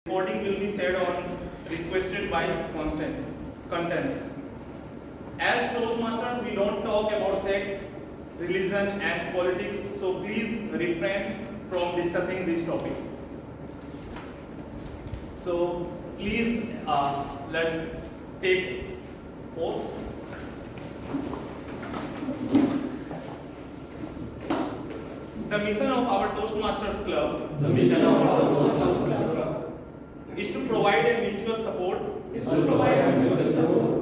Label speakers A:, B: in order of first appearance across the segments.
A: Recording will be said on requested by contents. As Toastmasters, we don't talk about sex, religion and politics, so please refrain from discussing these topics. So please let's take oath. The mission of our Toastmasters Club is to provide a mutual support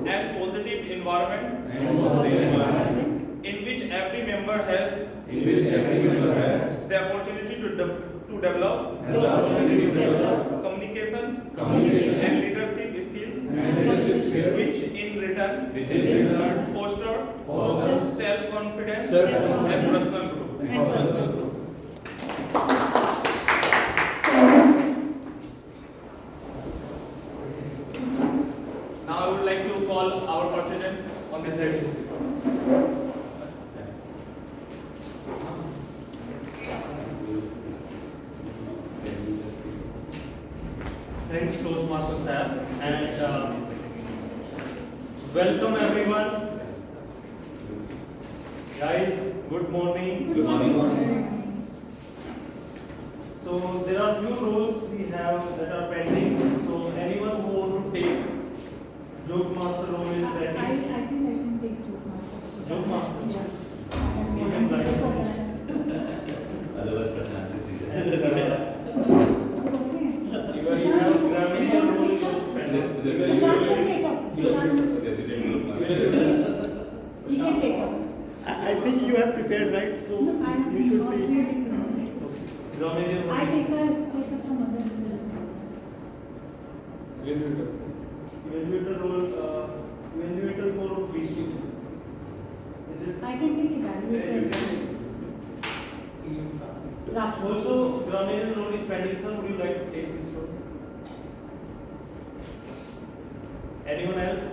A: and positive environment in which every member has the opportunity to develop communication and leadership skills, which in return foster self-confidence and personal growth. Now I would like to call our president on this side.
B: Thanks, Toastmasters sir, and welcome everyone. Guys, good morning.
C: Good morning.
B: So there are few roles we have that are pending. So anyone who want to take joke master role is
C: I
B: ready.
C: think I can take joke master.
B: Joke master?
C: Yes.
B: Even like
D: Otherwise, Prashant is here.
B: even you have grammar role is also pending.
C: Prashant can take up. Prashant, he can take up.
E: I think you have prepared, right? So
C: No, I am
E: you should
C: not
E: be.
C: ready.
B: Grammar
C: I
B: role.
C: take up some other roles.
B: Evaluator role, evaluator for VC. Is it?
C: I can take evaluator. Rakhi.
B: Also, grammar role is pending. Sir, would you like to take this role? Anyone else?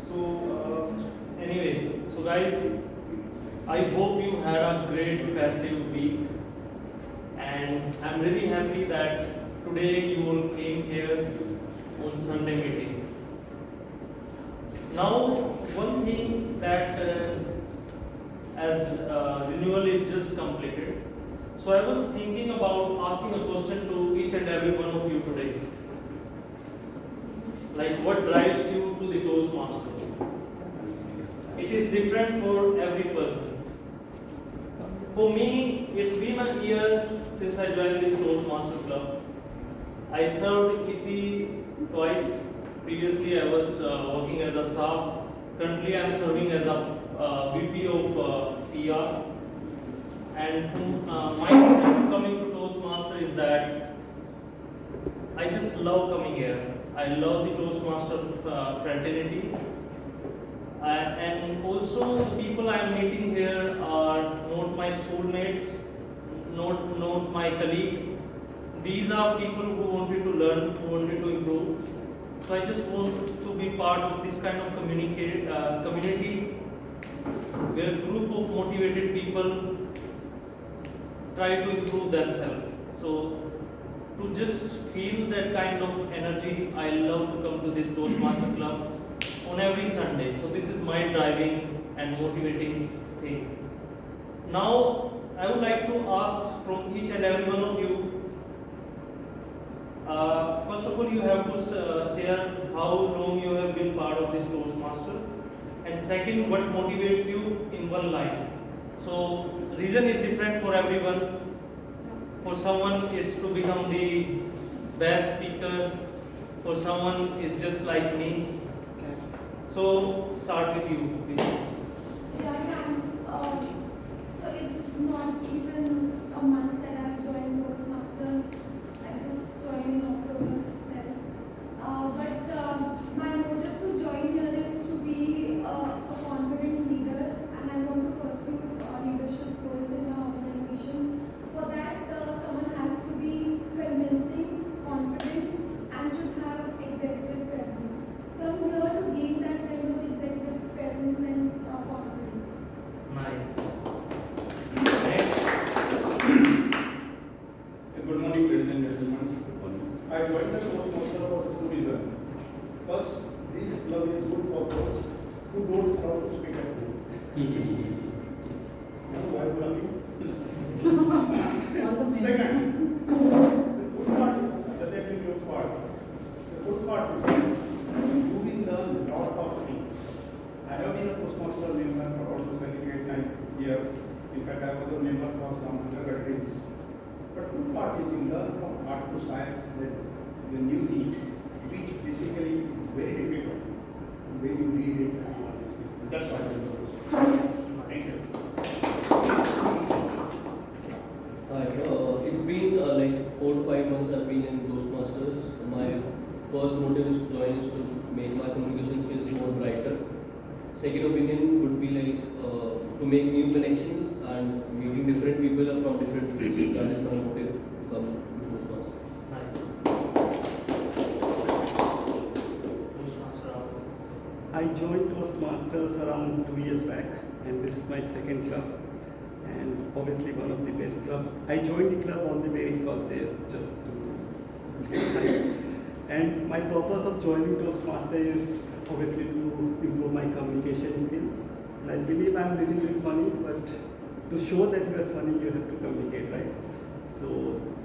B: So, anyway, so guys, I hope you had a great festive week, and I'm really happy that today you all came here on Sunday meeting. Now, one thing that as renewal is just completed, so I was thinking about asking a question to each and every one of you today. Like, what drives you to the Toastmaster? It is different for every person. For me, it's been a year since I joined this Toastmaster Club. I served EC twice. Previously, I was working as a SAP. Currently, I am serving as a VP of PR. And from my reason for coming to Toastmaster is that I just love coming here. I love the Toastmaster fraternity. And also the people I am meeting here are not my schoolmates, not my colleague. These are people who wanted to learn, who wanted to improve. So I just want to be part of this kind of community where a group of motivated people try to improve themselves. So to just feel that kind of energy, I love to come to this Toastmaster Club on every Sunday. So this is my driving and motivating things. Now, I would like to ask from each and every one of you, first of all, you have to share how long you have been part of this Toastmaster, and second, what motivates you in one line. So, reason is different for everyone. For someone is to become the best speaker, for someone is just like me. So, start with you, please.
F: Yeah, thanks. So it's not even a month that I've joined Toastmasters. I just joined in October itself. But my motive to join here is to be a confident leader, and I want to pursue leadership roles in our organization. For that, someone has to be convincing, confident, and should have executive presence. So I'm here to gain that kind of executive presence and confidence.
B: Nice.
E: Why would I be?
C: All the men.
E: Second, the good part, the joke part. The good part is you will learn a lot of things. I have been a Toastmaster member for almost 8-9 years. In fact, I was a member for some other countries. But good part is you learn from art to science the new things, which basically is very difficult when you read it and all these things. That's why I do Toastmasters. Thank you.
D: Hi, it's been like 4 to 5 months I've been in Toastmasters. My first motive is to join is to make my communication skills more brighter. Second opinion would be like to make new connections and meeting different people from different fields. That is my motive to come to Toastmasters.
B: Nice. Toastmaster out.
E: I joined Toastmasters around 2 years back, and this is my second club, and obviously one of the best club. I joined the club on the very first day, just to and my purpose of joining Toastmasters is obviously to improve my communication skills. And I believe I'm a little bit funny, but to show that you are funny, you have to communicate, right? So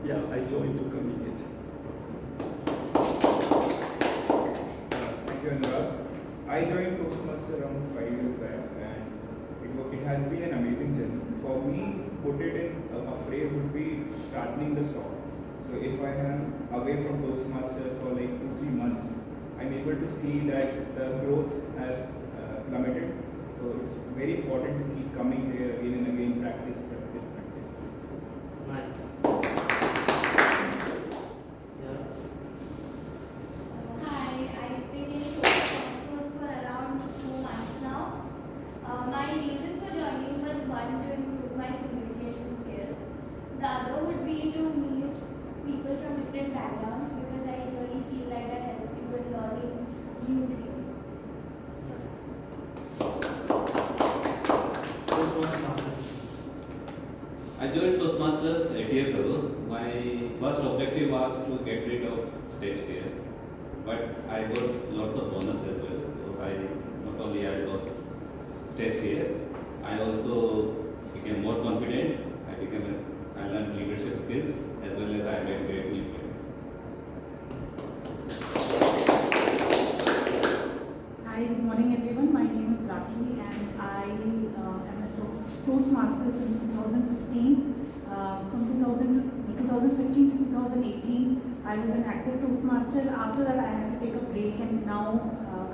E: yeah, I joined to communicate.
G: Thank you, Anurag. I joined Toastmasters around 5 years back, and it has been an amazing journey. For me, put it in a phrase would be sharpening the saw. So if I am away from Toastmasters for like 2-3 months, I'm able to see that the growth has plummeted. So it's very important to keep coming here again and again, practice.
B: Nice. Yeah.
F: Hi, I've been in Toastmasters for around 2 months now. My reasons for joining was one, to improve my communication skills. The other would be to meet people from different backgrounds, because I really feel like that helps you with learning new things.
B: Toastmasters.
H: I joined Toastmasters 8 years ago. My first objective was to get rid of stage fear, but I got lots of bonus as well. So not only I lost stage fear, I also became more confident. I learned leadership skills as well as I made great new friends.
C: Hi, good morning everyone. My name is Rakhi and I am a Toastmaster since 2015. From 2015 to 2018, I was an active Toastmaster. After that, I had to take a break, and now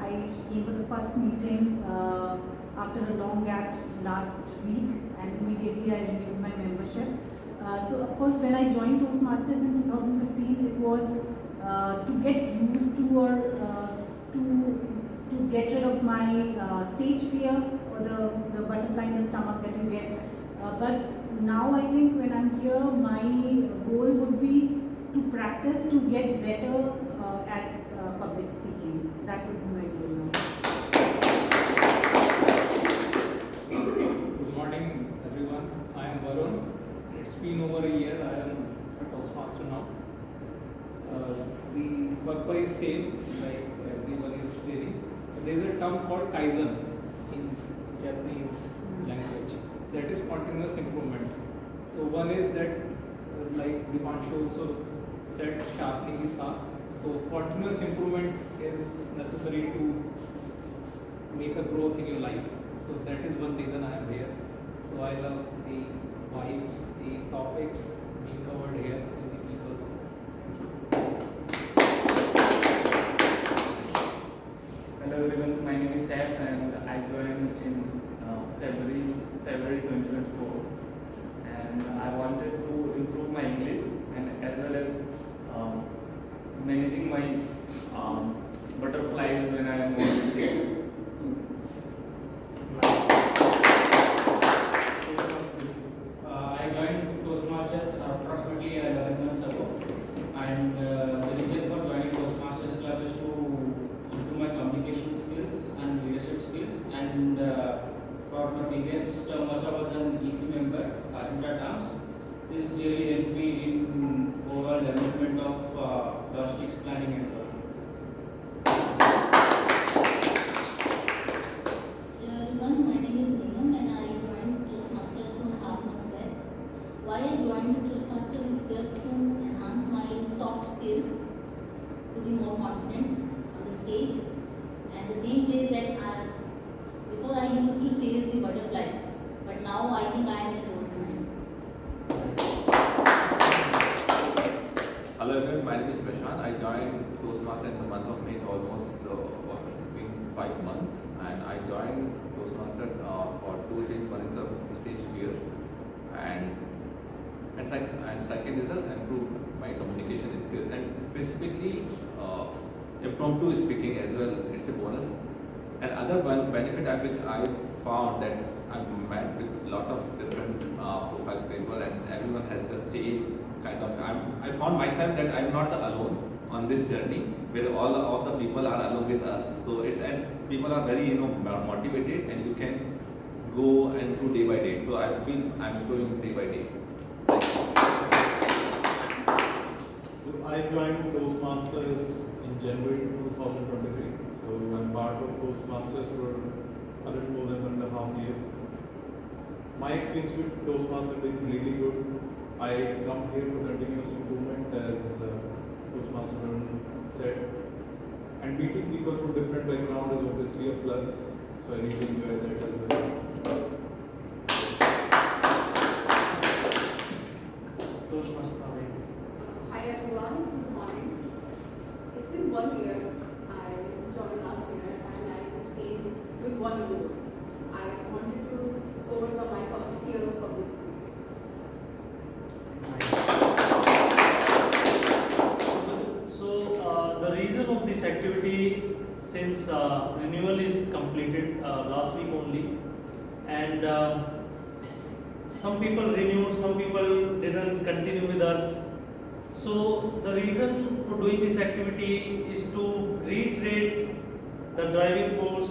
C: I came for the first meeting after a long gap last week, and immediately I renewed my membership. So of course, when I joined Toastmasters in 2015, it was to get used to or to get rid of my stage fear or the butterfly in the stomach that you get. But now I think when I'm here, my goal would be to practice to get better at public speaking. That would be my goal now.
I: Good morning, everyone. I am Varun. It's been over a year. I am a Toastmaster now. The purpose is same, like everyone is explaining. There is a term called Kaizen in Japanese language. That is continuous improvement. So one is that, like Dipanshu also said, sharpening the saw. So continuous improvement is necessary to make a growth in your life. So that is one reason I am here. So I love the vibes, the topics being covered here and the people.
A: Hello everyone, my name is Seth and I joined in February 2024, and I wanted to improve my English and as well as managing my butterflies when I am on stage.
J: I joined Toastmasters to enhance my soft skills, to be more confident on the stage. And the same phrase that before I used to chase the butterflies, but now I think I am in a gold mine.
K: Hello everyone, my name is Prashant. I joined Toastmasters in the month of May, so almost it's been 5 months. And I joined Toastmasters for 2 things. One is the stage fear, and second is to improve my communication skills, and specifically impromptu speaking as well. It's a bonus. And other one benefit which I found that I've met with a lot of different profile people, and everyone has the same kind of. I found myself that I'm not alone on this journey, where all of the people are along with us. So and people are very motivated, and you can go and do day by day. So I feel I'm growing day by day.
L: So I joined Toastmasters in January 2023. So I'm part of Toastmasters for a little more than 1.5 years. My experience with Toastmasters has been really good. I come here for continuous improvement, as Toastmaster said. And meeting people from different backgrounds is obviously a plus. So I really enjoy that as well.
B: Toastmasters.
M: Hi everyone, good morning. It's been 1 year. I joined last year and I just came with one goal. I wanted to overcome my fear of public speaking.
B: So the reason of this activity, since renewal is completed last week only, and some people renewed, some people didn't continue with us. So the reason for doing this activity is to reiterate the driving force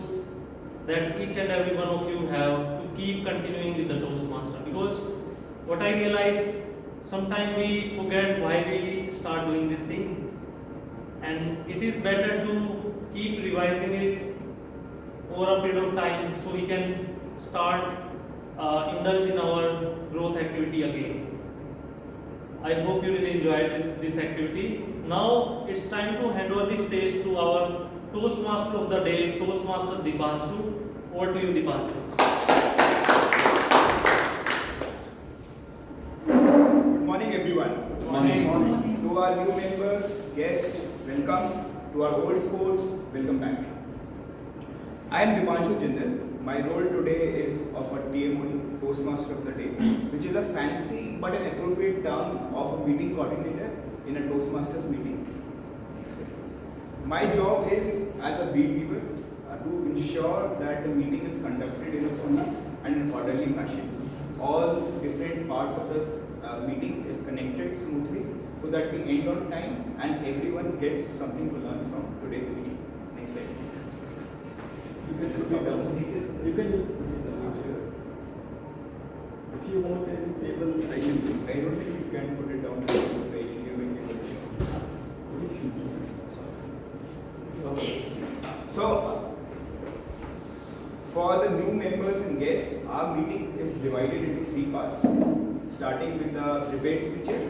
B: that each and every one of you have to keep continuing with the Toastmaster. Because what I realize, sometimes we forget why we start doing this thing, and it is better to keep revising it over a period of time so we can start indulge in our growth activity again. I hope you really enjoyed this activity. Now it's time to hand over the stage to our Toastmaster of the day, Toastmaster Dipanshu. Over to you, Dipanshu.
G: Good morning, everyone.
B: Good morning.
G: To our new members, guests, welcome. To our old sports, welcome back. I am Dipanshu Jindal. My role today is of a TMO, Toastmaster of the Day, which is a fancy but an appropriate term of a meeting coordinator in a Toastmasters meeting. My job is, as a beat giver, to ensure that the meeting is conducted in a smooth and an orderly fashion. All different parts of the meeting is connected smoothly so that we end on time and everyone gets something to learn from today's meeting. Next slide.
E: You can just put it down. You can just put it down. If you want a table, I
G: don't think you can put it down the page here when you So, for the new members and guests, our meeting is divided into 3 parts, starting with the prepared speeches.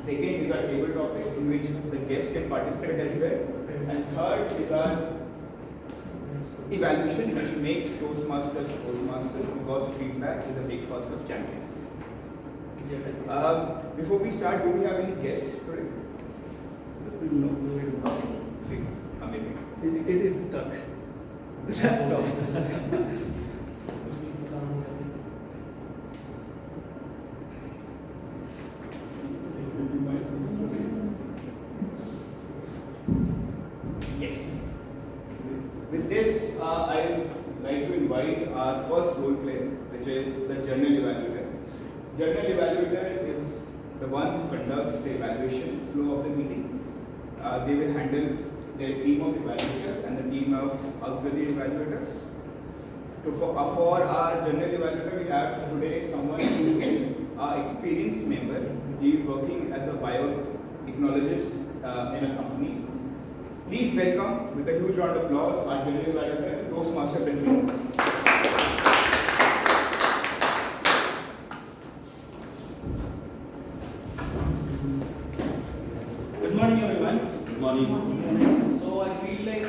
G: Second is our table topics in which the guests can participate as well. And third is our evaluation, which makes Toastmasters Toastmasters, because feedback is the breakfast of champions. Before we start, do we have any guests today?
E: No.
G: Amazing.
E: It is stuck. The laptop.
G: Yes. With this, I would like to invite our first role player, which is the journal evaluator. Journal evaluator is the one who conducts the evaluation flow of the meeting. They will handle their team of evaluators and the team of auxiliary evaluators. For our journal evaluator, we have today someone who is an experienced member. He is working as a biotechnologist in a company. Please welcome, with a huge round of applause, our journal evaluator, Toastmaster Benjamin.
N: morning everyone.
H: Good morning.
N: So I feel like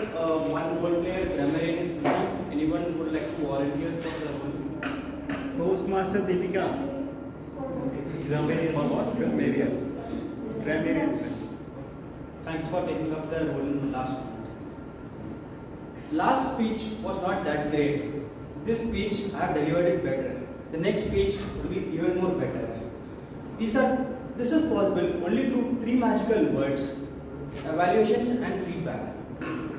N: one role player grammarian is missing. Anyone would like to volunteer for the role?
E: Toastmaster Deepika.
N: Grammarian.
E: What? Grammarian. Grammarian.
N: Thanks for taking up the role in the last month. Last speech was not that great. This speech I have delivered it better. The next speech will be even more better. This is possible only through three magical words: evaluations and feedback.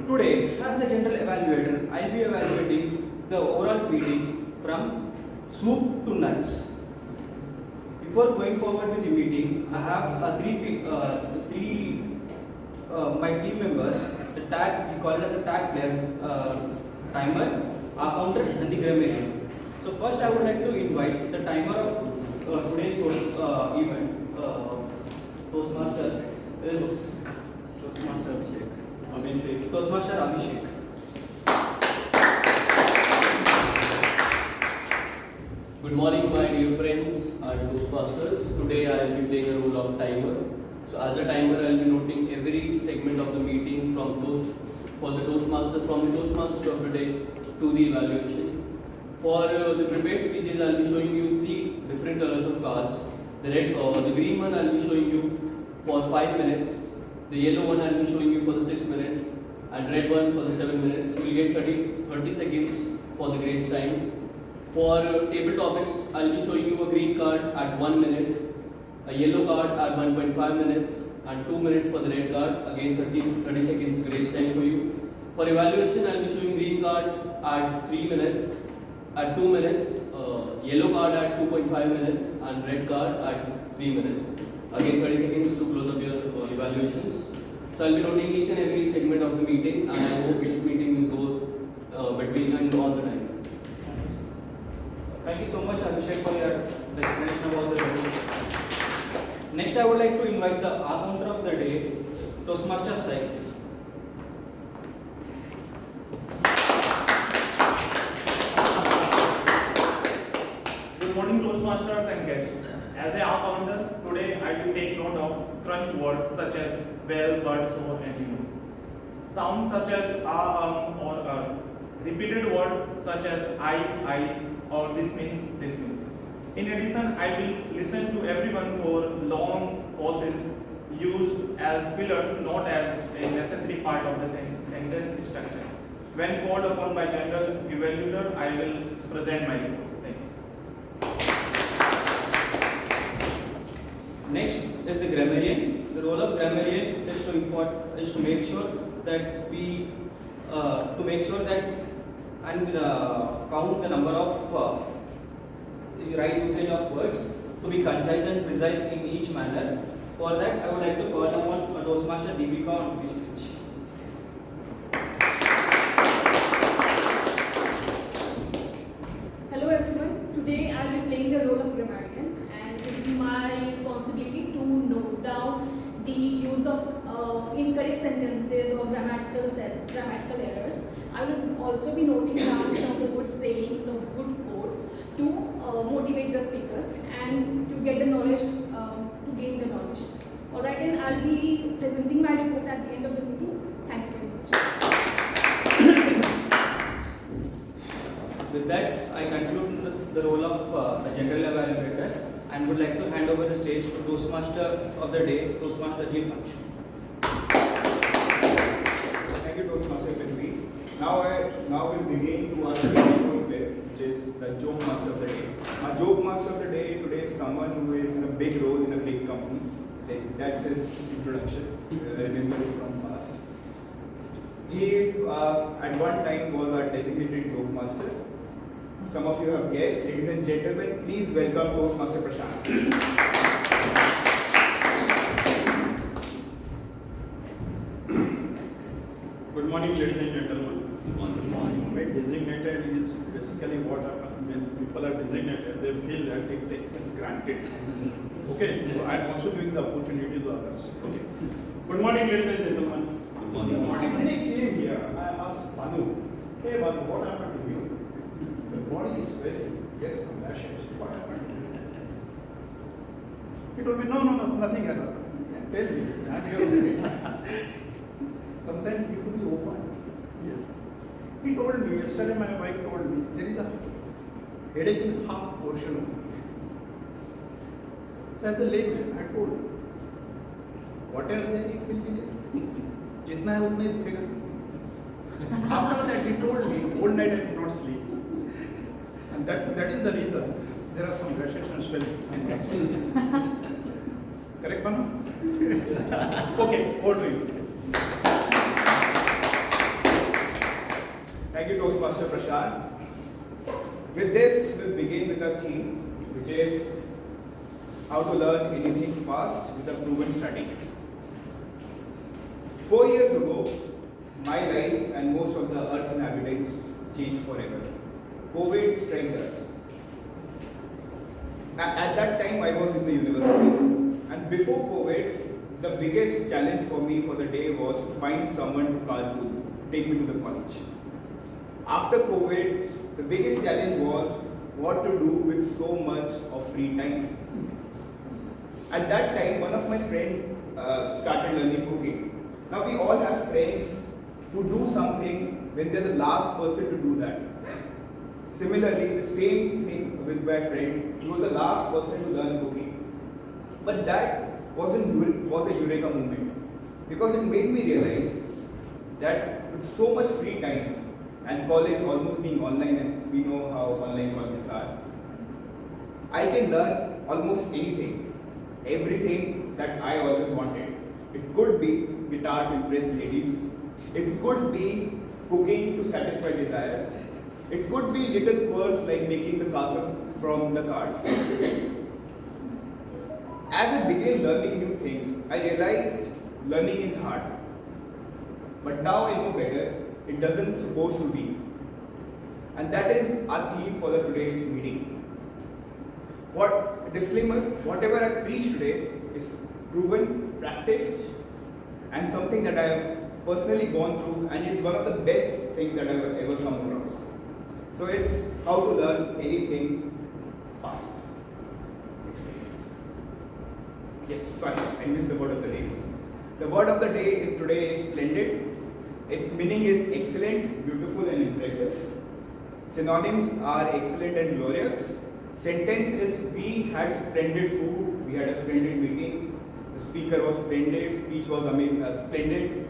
N: Today, as a general evaluator, I will be evaluating the overall meetings from soup to nuts. Before going forward with the meeting, I have three my team members. The tag, we call it as a tag player, timer, accountant, and the grammarian. So first, I would like to invite the timer of today's event. Toastmasters is Toastmaster Abhishek. Toastmaster Abhishek.
D: Good morning, my dear friends and Toastmasters. Today I will be playing a role of timer. So as a timer, I will be noting every segment of the meeting from the Toastmasters of the day to the evaluation. For the prepared speeches, I will be showing you three different colors of cards. The green one I will be showing you for 5 minutes. The yellow one I will be showing you for the 6 minutes, and red one for the 7 minutes. You will get 30 seconds for the grades time. For table topics, I will be showing you a green card at 1 minute, a yellow card at 1.5 minutes, and 2 minutes for the red card. Again 30 seconds grades time for you. For evaluation, I will be showing green card at 3 minutes, at 2 minutes, yellow card at 2.5 minutes, and red card at 3 minutes. Again 30 seconds to close up your evaluations. So I will be noting each and every segment of the meeting, and I hope this meeting will go between and all the time.
N: Thank you so much, Abhishek, for your explanation about the role. Next, I would like to invite the accountant of the day, Toastmaster Sai.
A: Good morning, Toastmasters and guests. As a counter, today I will take note of crunch words such as well, but, so, and you. Sounds such as or repeated words such as I, or this means. In addition, I will listen to everyone for long pauses used as fillers, not as a necessary part of the sentence structure. When called upon by general evaluator, I will present my report. Thank you.
N: Next is the grammarian. The role of grammarian is to make sure that and count the number of right usage of words to be concise and precise in each manner. For that, I would like to call upon Toastmaster Deepika on speech.
O: Hello everyone. Today I will be playing the role of grammarian, and it is my responsibility to note down the use of incorrect sentences or grammatical errors. I will also be noting down some of the good sayings or good quotes to motivate the speakers and to get the knowledge, to gain the knowledge. Alright, and I'll be presenting my report at the end of the meeting. Thank you very much.
N: With that, I conclude the role of the general evaluator and would like to hand over the stage to Toastmaster of the day, Toastmaster G. Punch.
G: Thank you, Toastmaster Benvi. Now we'll begin to our second role player, which is the joke master of the day. Our joke master of the day today is someone who is in a big role in a big company. That's his introduction. Remember it from past. He is at one time was our designated joke master. Some of you have guessed. Ladies and gentlemen, please welcome Toastmaster Prashant.
P: Good morning, ladies and gentlemen. Good morning. When designated is basically what happens when people are designated, they feel that they taken granted. Okay, so I am also giving the opportunity to others. Okay. Good morning, ladies and gentlemen.
H: Good morning.
E: When I came here, I asked Banu, hey Banu, what happened to you? The body is swelling, there is some rashes. What happened?
P: He told me, no, nothing has happened.
E: Tell me, I'm your friend. Sometimes you could be open. Yes. He told me, yesterday my wife told me, there is a headache in half portion of it. So as a layman, I told her, whatever there, it will be there. Jitna hai utna hi dukhega. After that, he told me, whole night I could not sleep. And that is the reason there are some rashes and swelling. Correct, Manu? Okay, over to you.
G: Thank you, Toastmaster Prashant. With this, we'll begin with our theme, which is how to learn anything fast with a proven strategy. 4 years ago, my life and most of the Earth inhabitants changed forever. COVID struck us. At that time, I was in the university. And before COVID, the biggest challenge for me for the day was to find someone to carpool, take me to the college. After COVID, the biggest challenge was what to do with so much of free time. At that time, one of my friends started learning cooking. Now we all have friends who do something when they're the last person to do that. Similarly, the same thing with my friend, he was the last person to learn cooking. But that was a eureka moment, because it made me realize that with so much free time and college almost being online, and we know how online colleges are, I can learn almost anything, everything that I always wanted. It could be guitar to impress ladies, it could be cooking to satisfy desires, it could be little quirks like making the castle from the cards. As I began learning new things, I realized learning is hard. But now I know better, it doesn't supposed to be. And that is our theme for the today's meeting. Disclaimer, whatever I preach today is proven, practiced, and something that I have personally gone through, and it's one of the best things that I have ever come across. So it's how to learn anything fast. Yes, sorry, I missed the word of the day. The word of the day today is splendid. Its meaning is excellent, beautiful, and impressive. Synonyms are excellent and glorious. Sentence is we had splendid food, we had a splendid meeting, the speaker was splendid, speech was splendid.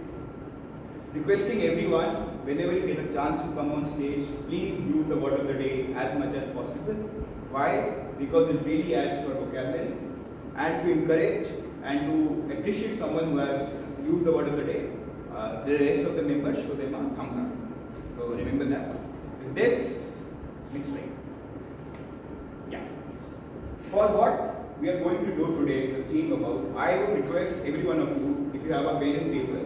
G: Requesting everyone, whenever you get a chance to come on stage, please use the word of the day as much as possible. Why? Because it really adds to our vocabulary. And to encourage and to appreciate someone who has used the word of the day, the rest of the members show them a thumbs up. So remember that. With this, next slide. Yeah. For what we are going to do today, the theme about, I would request every one of you, if you have a pen and paper,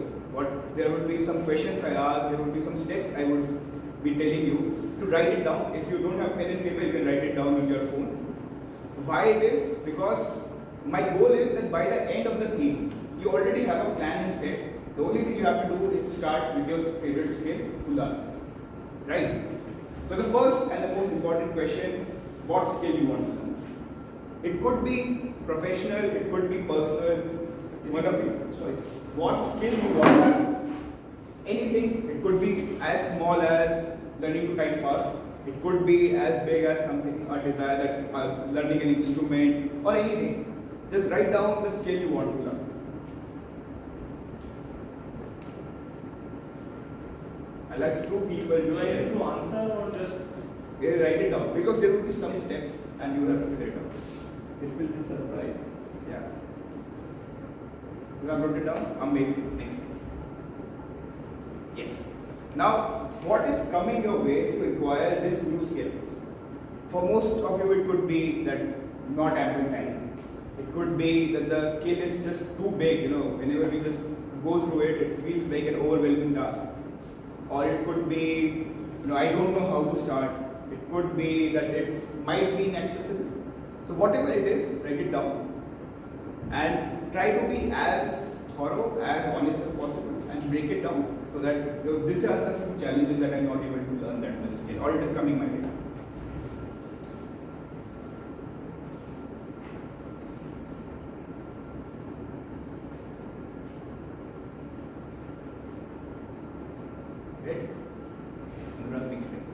G: there would be some questions I ask, there would be some steps I would be telling you to write it down. If you don't have pen and paper, you can write it down on your phone. Why it is? Because my goal is that by the end of the theme, you already have a plan and set. The only thing you have to do is to start with your favorite skill to learn. Right? So the first and the most important question, what skill you want to learn? It could be professional, it could be personal, what skill you want to learn? Anything, it could be as small as learning to type fast, it could be as big as something, a desire that learning an instrument or anything. Just write down the skill you want to learn. I'll ask two people
A: Do I need to answer or just
G: write it down, because there will be some steps and you will have to figure it out.
A: it will be surprise?
G: Yeah. You have wrote it down? Amazing. Next. Yes. Now, what is coming your way to acquire this new skill? For most of you, it could be that not ample time. It could be that the skill is just too big, whenever we just go through it, it feels like an overwhelming task. Or it could be, I don't know how to start. It could be that it might be inaccessible. So whatever it is, write it down. And try to be as thorough, as honest as possible, and break it down so that these are the few challenges that I'm not able to learn that much skill, or it is coming my way. Right? Next thing.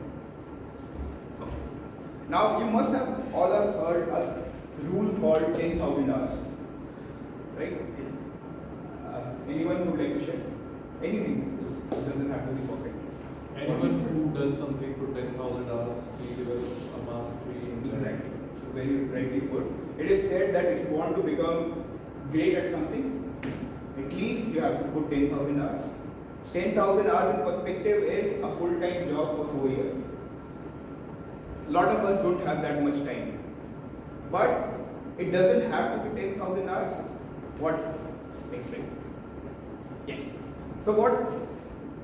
G: Okay. Now you must have all have heard a rule called 10,000 hours. Right? Anyone who would like to share? Anything. It doesn't have to be perfect.
L: Anyone who does something for 10,000 hours will develop a mastery in that.
G: Exactly. Very rightly put. It is said that if you want to become great at something, at least you have to put 10,000 hours. 10,000 hours in perspective is a full-time job for 4 years. A lot of us don't have that much time. But it doesn't have to be 10,000 hours. What? Next slide. Yes. So what?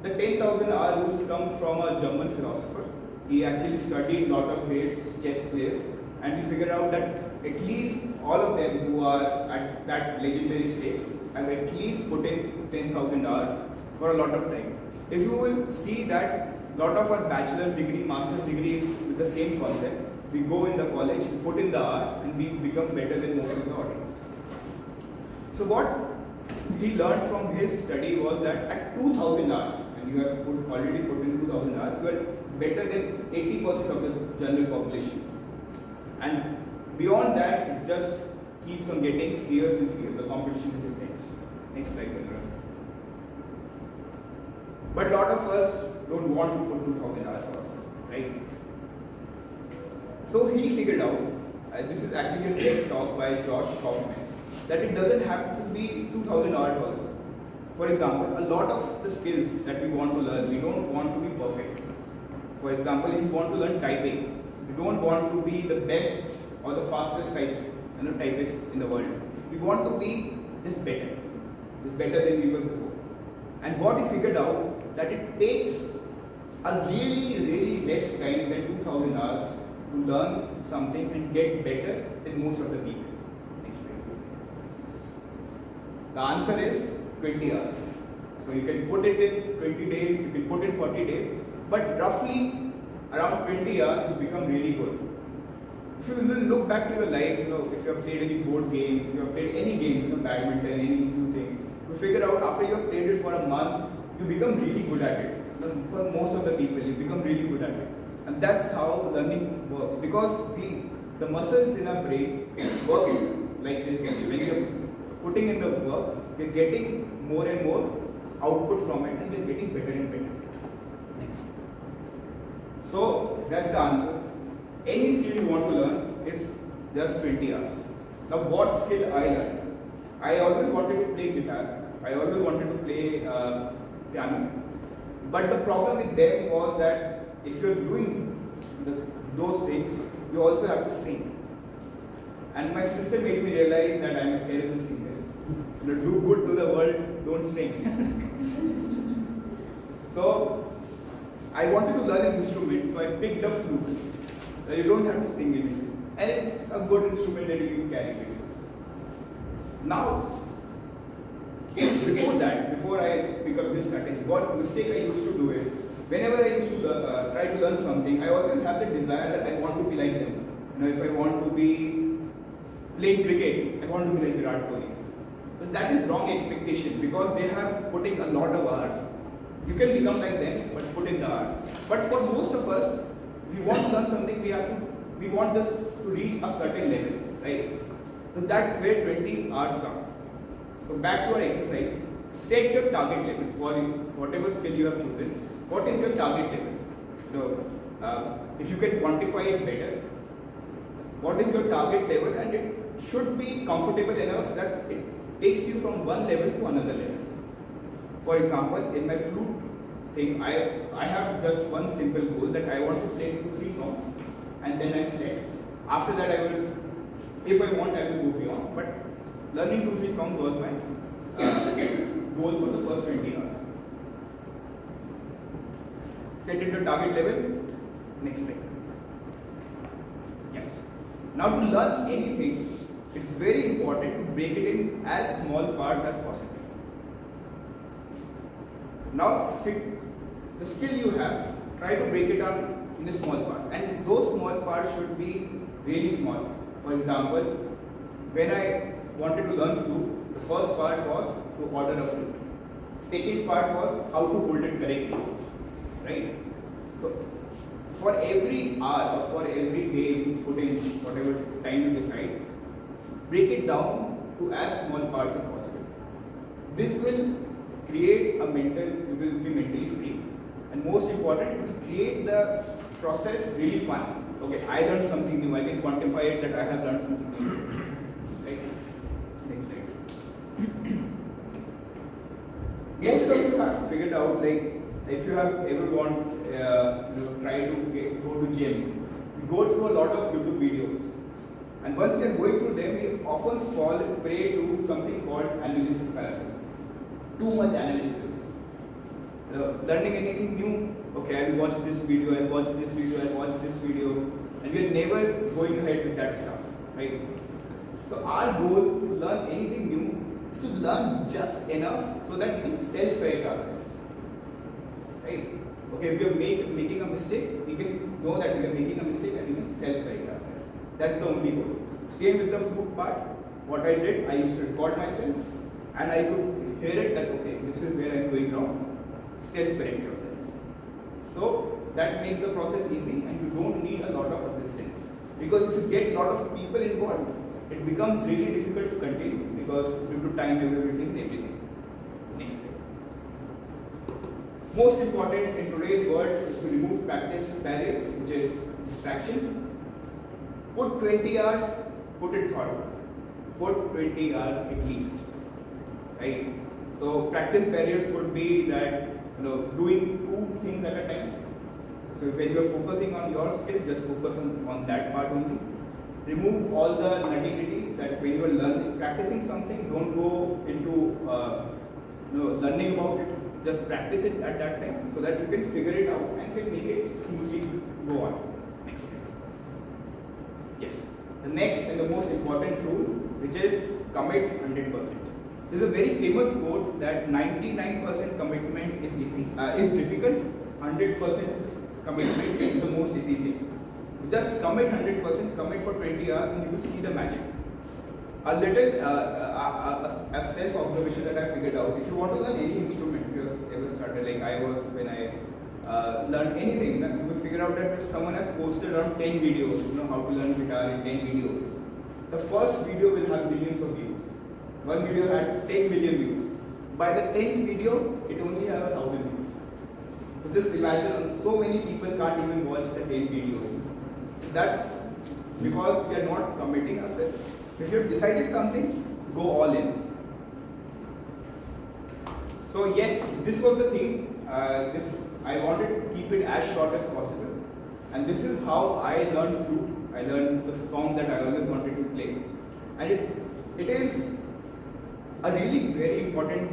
G: The 10,000 hour rules come from a German philosopher. He actually studied a lot of great chess players, and he figured out that at least all of them who are at that legendary state have at least put in 10,000 hours for a lot of time. If you will see that a lot of our bachelor's degree, master's degrees with the same concept, we go in the college, we put in the hours, and we become better than most of the audience. So what he learned from his study was that at 2,000 hours, and you have already put in 2,000 hours, you are better than 80% of the general population. And beyond that, it just keeps on getting fierce and fierce. The competition is intense. Next slide, Chandra. But a lot of us don't want to put 2,000 hours also, right? So he figured out, this is actually a TED talk by Josh Kaufman, that it doesn't have to be 2,000 hours also. For example, a lot of the skills that we want to learn, we don't want to be perfect. For example, if you want to learn typing, you don't want to be the best or the fastest typist in the world. We want to be just better than we were before. And what he figured out, that it takes a really less time than 2,000 hours to learn something and get better than most of the people. Next slide. The answer is 20 hours. So you can put it in 20 days, you can put in 40 days, but roughly around 20 hours you become really good. If you look back to your life, if you have played any board games, if you have played any games, badminton, any new thing, you figure out after you have played it for a month, you become really good at it. For most of the people, you become really good at it. And that's how learning works, because the muscles in our brain work like this only. When you're putting in the work, you're getting more and more output from it, and you're getting better and better. Next. So that's the answer. Any skill you want to learn is just 20 hours. Now what skill I learned? I always wanted to play guitar. I always wanted to play piano. But the problem with them was that if you're doing those things, you also have to sing. And my sister made me realize that I'm a terrible singer. Do good to the world, don't sing. So I wanted to learn an instrument, so I picked up flute. So you don't have to sing in it. And it's a good instrument that you can carry with you. Now, before I pick up this strategy, what mistake I used to do is, whenever I used to try to learn something, I always have the desire that I want to be like them. If I want to be playing cricket, I want to be like Virat Kohli. But that is wrong expectation, because they have put in a lot of hours. You can become like them, but put in the hours. But for most of us, if we want to learn something, we want just to reach a certain level, right? So that's where 20 hours come. So back to our exercise, set your target level for whatever skill you have chosen. What is your target level? If you can quantify it better, what is your target level, and it should be comfortable enough that it takes you from one level to another level. For example, in my flute thing, I have just one simple goal, that I want to play 2-3 songs, and then I set. After that, I will, if I want, I will go beyond. But learning 2-3 songs was my goal for the first 20 hours. Set it to target level. Next thing. Yes. Now to learn anything, it's very important to break it in as small parts as possible. Now, the skill you have, try to break it down in the small parts, and those small parts should be really small. For example, when I wanted to learn flute, the first part was to order a flute. Second part was how to hold it correctly. right? So for every hour or for every day you put in whatever time you decide, break it down to as small parts as possible. This will create a you will be mentally free, and most important, it will create the process really fun. Okay, I learned something new. I can quantify it that I have learned something new. Right? Next slide. Most of you have figured out, like, if you have ever try to go to gym, we go through a lot of YouTube videos, and once we are going through them, we often fall prey to something called analysis paralysis. Too much analysis. Learning anything new, okay, I will watch this video, I'll watch this video, I'll watch this video, and we are never going ahead with that stuff, right? So our goal to learn anything new is to learn just enough so that we can self-correct ourselves, right? Okay, if we are making a mistake, we can know that we are making a mistake and we can self-correct ourselves. That's the only goal. Same with the food part. What I did, I used to record myself, and I could hear it that, okay, this is where I'm going wrong. Self-correct yourself. So that makes the process easy, and you don't need a lot of assistance. Because if you get a lot of people involved, it becomes really difficult to continue because due to time availability and everything. Next slide. Most important in today's world is to remove practice barriers, which is distraction. Put 20 hours, put it thorough. Put 20 hours at least. Right? So practice barriers could be that doing 2 things at a time. So when you're focusing on your skill, just focus on that part only. Remove all the nitty-gritties that when you're practicing something, don't go into learning about it. Just practice it at that time so that you can figure it out and can make it smoothly go on. Next. Yes. The next and the most important rule, which is commit 100%. There is a very famous quote that 99% commitment is difficult, 100% commitment is the most easy thing. Just commit 100%, commit for 20 hours, and you will see the magic. A little self-observation that I figured out. If you want to learn any instrument, if you have ever started, like I was when I learned anything, then you will figure out that if someone has posted around 10 videos, how to learn guitar in 10 videos. The first video will have millions of views. One video had 10 million views. By the 10th video, it only has 1,000 views. So just imagine, so many people can't even watch the 10 videos. That's because we are not committing ourselves. If you have decided something, go all in. So yes, this was the thing. I wanted to keep it as short as possible. And this is how I learned flute. I learned the song that I always wanted to play. And it is a really very important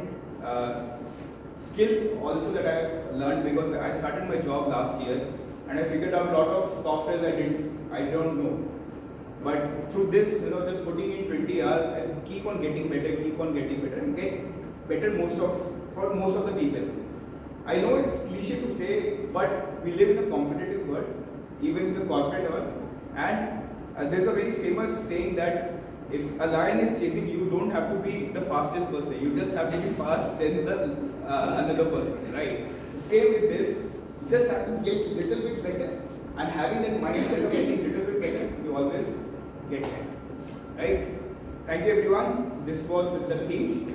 G: skill also that I have learned because I started my job last year and I figured out a lot of software I don't know. But through this, just putting in 20 hours and keep on getting better and get better for most of the people. I know it's cliche to say, but we live in a competitive world, even in the corporate world. And there's a very famous saying that if a lion is chasing you, you don't have to be the fastest person. You just have to be fast than another person, right? Same with this. You just have to get a little bit better. And having that mindset of getting a little bit better, you always get there, right? Thank you everyone. This was the theme.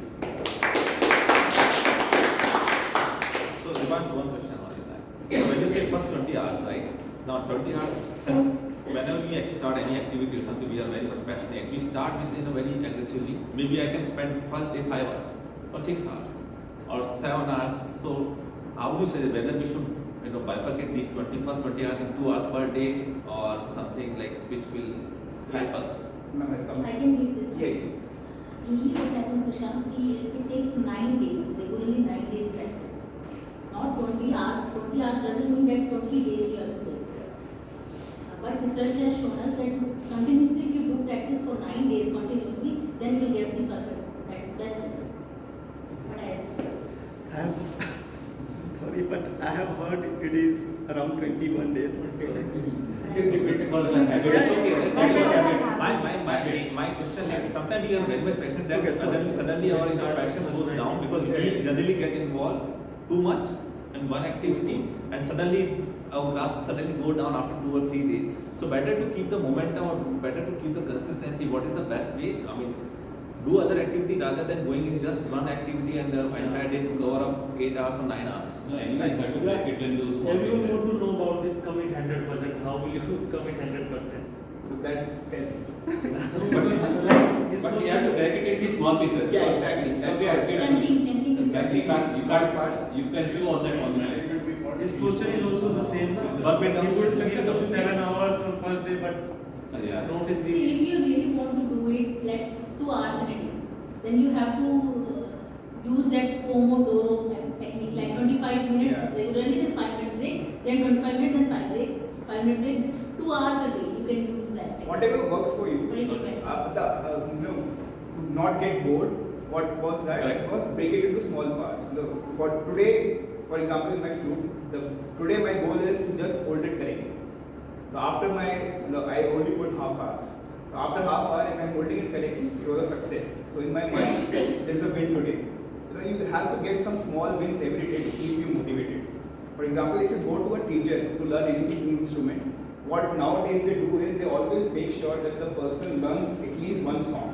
H: So Divansh, one question on that. So when you say first 20 hours, right? Now 20 hours, whenever we start any activity or something, we are very much passionate. We start with very aggressively. Maybe I can spend first day 5 hours or 6 hours or 7 hours. So how would you say whether we should bifurcate these 20 hours in 2 hours per day or something like which will help us?
J: I can give this answer.
G: Yes.
J: Usually what happens, Prashant, it takes 9 days, regularly 9 days practice. Not 20 hours. 20 hours doesn't mean that 20 days you have to do it. But research has shown us that continuously, if you do practice for 9 days continuously, then you will get the best results. But I have
Q: sorry, but I have heard it is around 21 days.
H: My question is, sometimes we are very much passionate that suddenly our passion goes down because we generally get involved too much and
K: in one activity, and suddenly our class suddenly go down after 2 or 3 days. So better to keep the momentum or better to keep the consistency. What is the best way? I mean, do other activity rather than going in just one activity and the entire day to cover up 8 hours or 9 hours.
H: No, anyway, you have to break it into small
B: Everyone
H: pieces.
B: want to know about this commit 100%. How will you commit 100%?
G: So that's self.
H: But we have to break it into small pieces.
G: Yeah, exactly. That's
H: Okay,
G: what-
J: Jumping.
H: Exactly. You can't do all that on that.
B: His question is also the same.
K: Work it down.
B: He would 7 hours on first day, but
H: Yeah.
B: not in
J: See,
B: the.
J: if you really want to do it, let's 2 hours in a day. Then you have to use that Pomodoro technique, like 25 minutes
G: Yeah.
J: regularly, then 5 minutes break, then 25 minutes, then 5 breaks, 5 minutes break, 2 hours a day. You can use that. technique.
G: Whatever works for you.
J: But it depends.
G: To not get bored. What was that?
K: Correct.
G: First, break it into small parts. Look, for today, for example, in my flute, today my goal is to just hold it correctly. So after I only put half hours. So after half hour, if I'm holding it correctly, it was a success. So in my mind, there is a win today. You have to get some small wins every day to keep you motivated. For example, if you go to a teacher to learn anything new instrument, what nowadays they do is they always make sure that the person learns at least one song.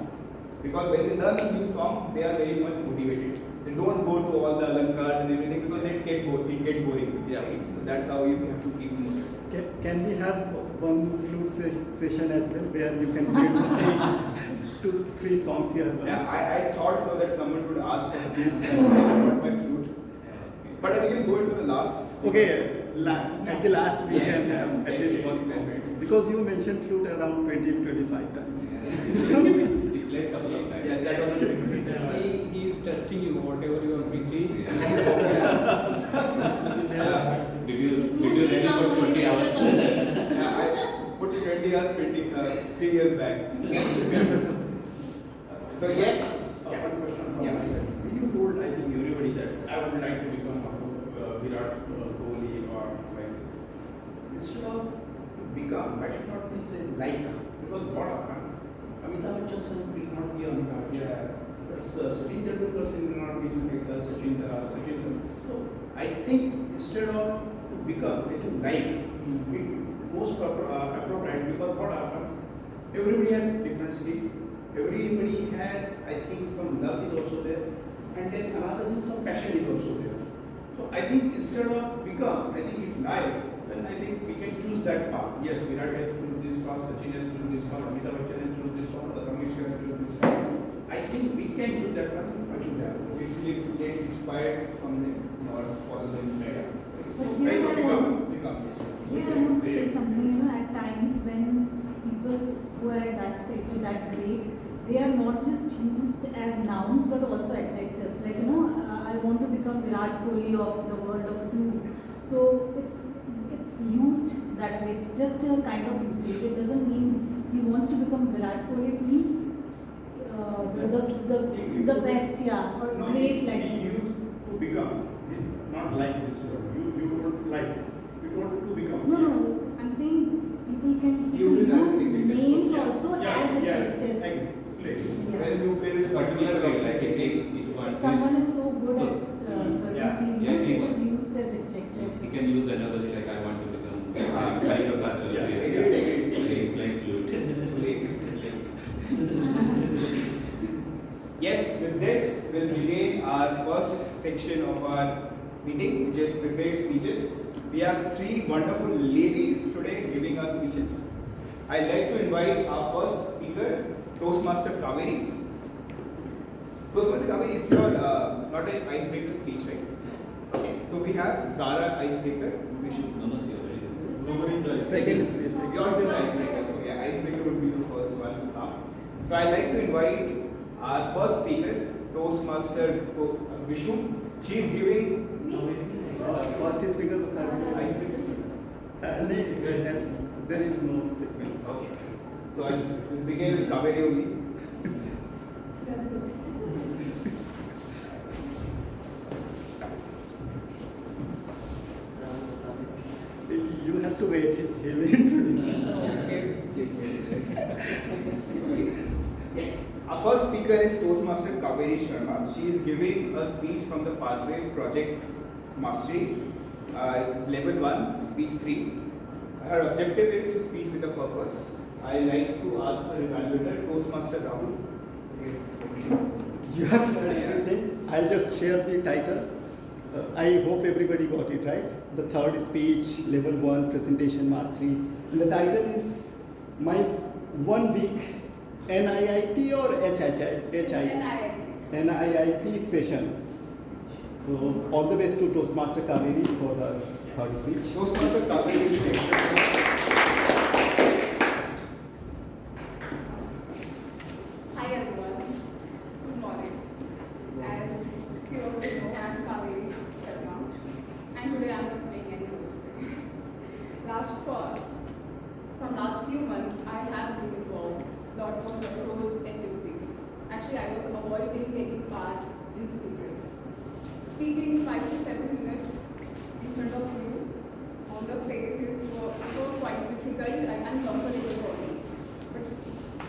G: Because when they learn a new song, they are very much motivated. They don't go to all the alankars and everything because it get boring.
K: Yeah.
G: Right? So that's how you have to keep motivated.
Q: Can we have one flute session as well, where you can play three songs here?
G: Yeah, I thought so that someone would ask for the flute, my flute. But we can go into the last.
Q: Okay, at the last we
G: Yes,
Q: can
G: yes,
Q: have at
G: yes,
Q: least
G: yes,
Q: one
G: yes,
Q: song.
G: yes.
Q: Because you mentioned flute around 20-25 times.
H: We played couple of times.
G: Yes, that was a
I: He is testing you, whatever you are preaching.
H: Did you ready for 20 hours?
G: Yeah, I put 20 years, 3 years back. So yes.
E: One question from
G: Yeah.
E: my side. You told, I think, everybody that I would like to become Virat Kohli or like this. Instead of become, why should not we say like? Because what happened? Amitabh Bachchan son will not be Amitabh Bachchan. Sachin Tendulkar son will not be like Sachin Tendulkar. So I think instead of to become, I think like most appropriate, because what happened? Everybody has different skill. Everybody has, I think, some love is also there, and then another thing, some passion is also there. So I think instead of become, I think if like, then I think we can choose that path. Yes, Virat has choose this path, Sachin has choose this path, Amitabh Bachchan has choose this path, Ramesh has choose this path. I think we can choose that path. What should that?
G: Basically, to get inspired from them or follow them better.
C: But
G: Right,
C: here I want
G: become.
C: here I want to say something, at times when people who are at that stage, that grade, they are not just used as nouns but also adjectives. Like, I want to become Virat Kohli of the world of flute. So it's used that way. It's just a kind of usage. It doesn't mean he wants to become Virat Kohli. It means the best, yeah, or
E: No,
C: great
E: he
C: like.
E: used to become, not like this word. You don't like. You want to become.
C: No, I'm saying people can
G: Use it as
C: use
G: adjectives.
C: names
E: Yeah,
C: also
E: yeah,
C: as
E: yeah,
C: adjectives.
E: exactly.
G: When you pay this
H: Particular field, like it takes it
C: If
H: wants
C: someone is so good
H: So,
C: at certain
E: yeah,
C: field,
H: yeah, he
C: it
H: was-
C: is used as adjective.
H: he can use analogy like I want to become like a Sachin.
E: Yeah,
H: Playing flute.
G: Yes, with this, we'll begin our first section of our meeting, which is prepared speeches. We have 3 wonderful ladies today giving us speeches. I'd like to invite our first speaker, Toastmaster Kaveri. Toastmaster Kaveri, it's your not an icebreaker speech, right? Okay, so we have Zara icebreaker. We should.
H: No, no, she already did.
G: Nobody
Q: Second space.
G: Yours is icebreaker. So yeah, icebreaker would be the first one. So I'd like to invite our first speaker, Toastmaster Vishu. She is giving
Q: First speaker of
G: icebreaker.
Q: there is no sequence.
G: Okay. So I'll begin with Kaveri only.
Q: You have to wait. He will introduce.
G: Yes. Our first speaker is Toastmaster Kaveri Sharma. She is giving a speech from the Pathway Project. Mastery. It's level 1, speech 3. Her objective is to speak with a purpose. I like to ask her evaluator, Toastmaster Rahul.
Q: You have shared everything. I'll just share the title. I hope everybody got it right. The third speech, level 1, presentation mastery. And the title is My 1 Week NIIT or NIIT session. So all the best to Toastmaster Kaveri for the third speech.
G: Toastmaster Kaveri is next.
M: Hi everyone, good morning. As few of you know, I'm Kaveri Sharma, and today I'm not playing any role. From last few months, I have been involved lots of roles and duties. Actually, I was avoiding taking part in speeches. Speaking 5 to 7 minutes in front of you on the stage, it was quite difficult and uncomfortable for me. But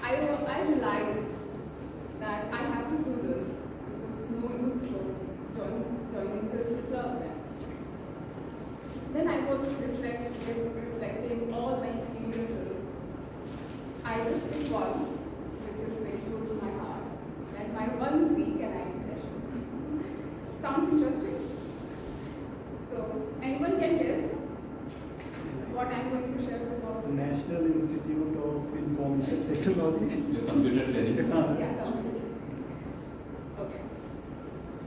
M: I realized that I have to do this because no use for joining this club then. Then I was reflecting all my experiences. I just picked one, which is very close to my heart, and my 1 week NIT session. Sounds interesting? So, anyone can guess what I'm going to share with all of you?
Q: National Institute of Information Technology.
H: Your computer training.
M: Yeah, computer. Okay.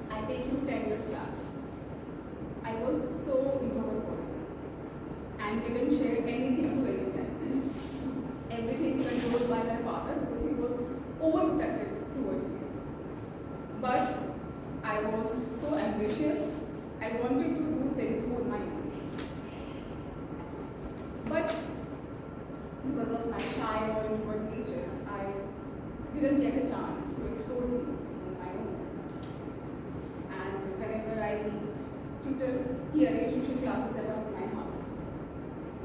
M: I take you 10 years back. I was so introvert person and didn't share anything to anyone. Everything controlled by my father because he was overprotective towards me. But I was so ambitious, I wanted to do things on my own. But because of my shy or introvert nature, I didn't get a chance to explore things on my own. And whenever I meet tutor, he arranged tuition classes at my house.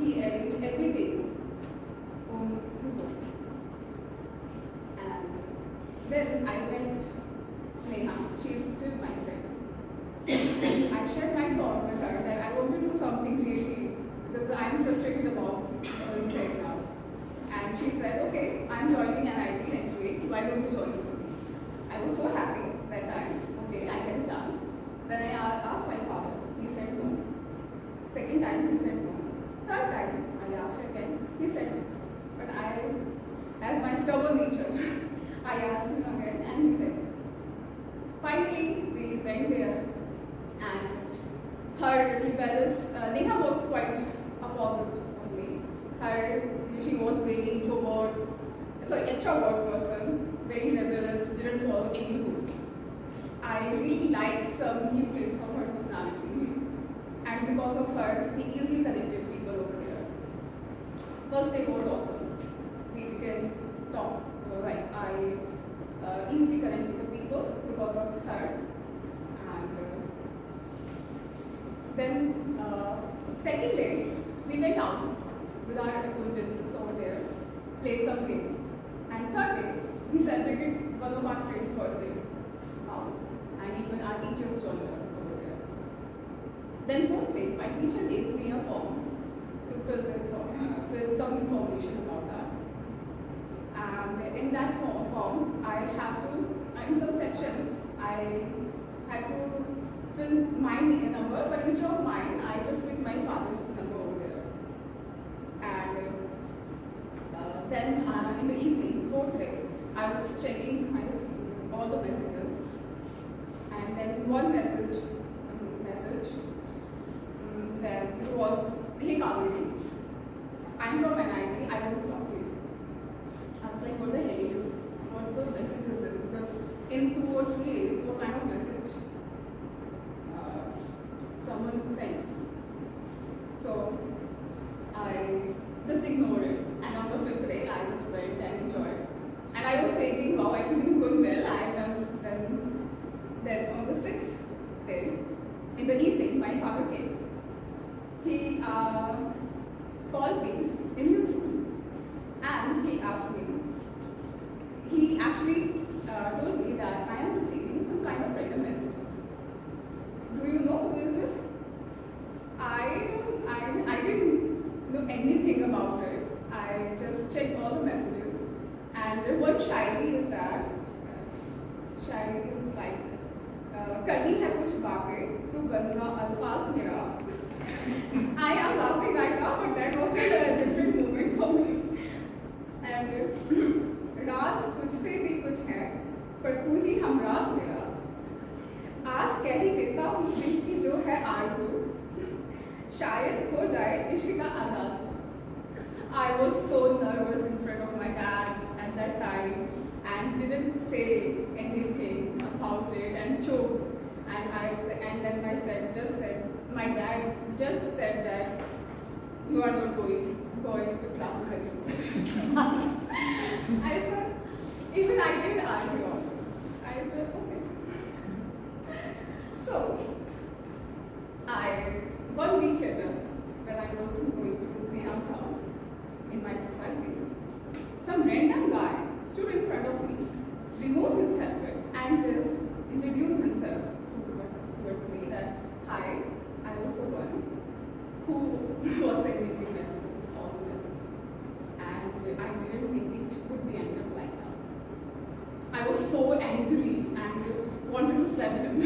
M: He arranged everything on his own. And then I met Neha. She is still my friend. I shared my thought with her that I want to do something really because I am frustrated about this thing now. And she said, okay, I'm joining NIT next week. Why don't you join with me? I was so happy that time. Okay, I get a chance. Then I asked my father. He said no. Second time, he said no. Third time, I asked again. He said no. But I, as my stubborn nature, I asked him again and he said yes. Finally, we went there and her rebellious, Neha was quite opposite of me. She was very extrovert person, very rebellious, didn't follow any rule. I really liked some few traits of her personality. And because of her, we easily connected people over there. First day was awesome. We can talk, I easily connected with people because of her. And then second day, we went out with our acquaintances over there, played some game. And third day, we celebrated one of our friends' birthday. And even our teachers joined us over there. Then fourth day, my teacher gave me a form to fill this form, fill some information about that. And in that form, I have to, in some section, I had to fill my number, but instead of mine, I just picked my father's number over there. And then in the evening, fourth day, I was checking all the messages. And then one message, then it was, hey Kaveri, I'm from NIT, I want to talk to you. I was like, what the hell? What the message is this? Because in 2 or 3 days, what kind of message someone sent? So I just ignored it. And on the 5th day, I just went and enjoyed. And I was thinking, wow, everything's going well. Then on the 6th day, in the evening, my father came. He called me in his room and he asked me, he actually told me that I am receiving some kind of random messages. Do you know who is this? करनी है कुछ बातें, तू बन जा अल्फाज मेरा. I am laughing right now, but that was a different moment for me. And राज तुझसे भी कुछ है, पर तू ही हम राज मेरा. आज कह ही देता हूँ दिल की जो है आरज़ू, शायद हो जाए इश्क का आगाज़. I was so nervous in front of my dad at that time and didn't say anything about it and choked. And then my dad just said that you are not going to classes anymore. I said, even I didn't argue on it. I said, okay. So, one week later, when I was going to Neha's house in my society, some random guy stood in front of me, removed his helmet, and just introduced himself towards me that, hi, I was the one who was sending me messages, all the messages, and I didn't think it would be ended like that. I was so angry and wanted to slap him,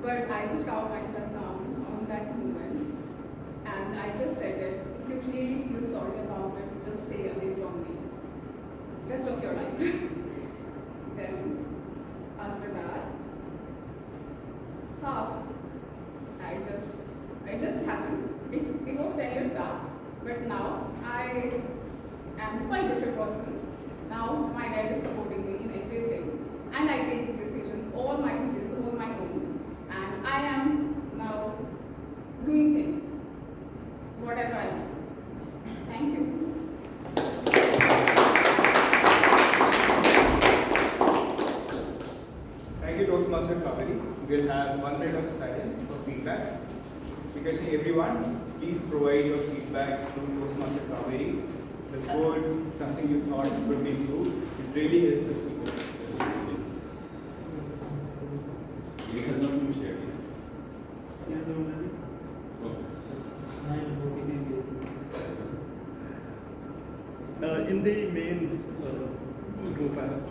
M: but I just calmed myself down on that moment, and I just said that if you really feel sorry about it, just stay away from me, rest of your life. Then after that, it just happened. It was 10 years back, but now I am quite a different person. Now my dad is supporting me in everything, and I take all my decisions, all my own, and I am now doing things, whatever I want. Thank you.
G: Thank you, Toastmaster Kaveri. We'll have 1 minute of silence for feedback. Requesting everyone, please provide your feedback to Toastmaster Kaveri. The code, something you thought could be improved, it really helps the speaker.
H: It has not been shared.
Q: In the main group, I have.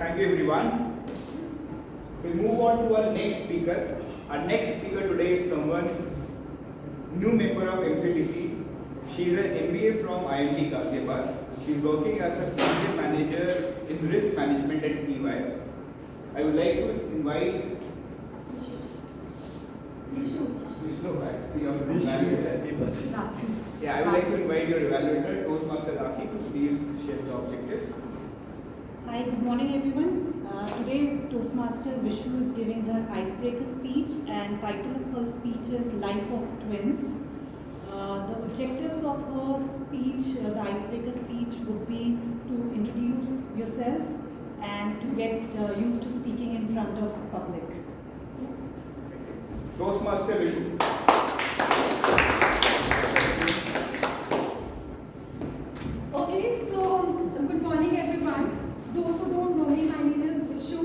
G: Thank you, everyone. We'll move on to our next speaker. Our next speaker today is someone, new member of MCTC. She is an MBA from IIT Ghaziabad. She is working as a senior manager in risk management at EY. I would like to invite I would like to invite your evaluator, Toastmaster Rakhi, to please share the objectives.
C: Hi, good morning everyone. Today Toastmaster Vishu is giving her icebreaker speech, and title of her speech is Life of Twins. The objectives of her speech, the icebreaker speech, would be to introduce yourself and to get used to speaking in front of public. Yes.
G: Toastmaster Vishu.
O: Okay, so good morning everyone. Those who don't know me, my name is Vishu,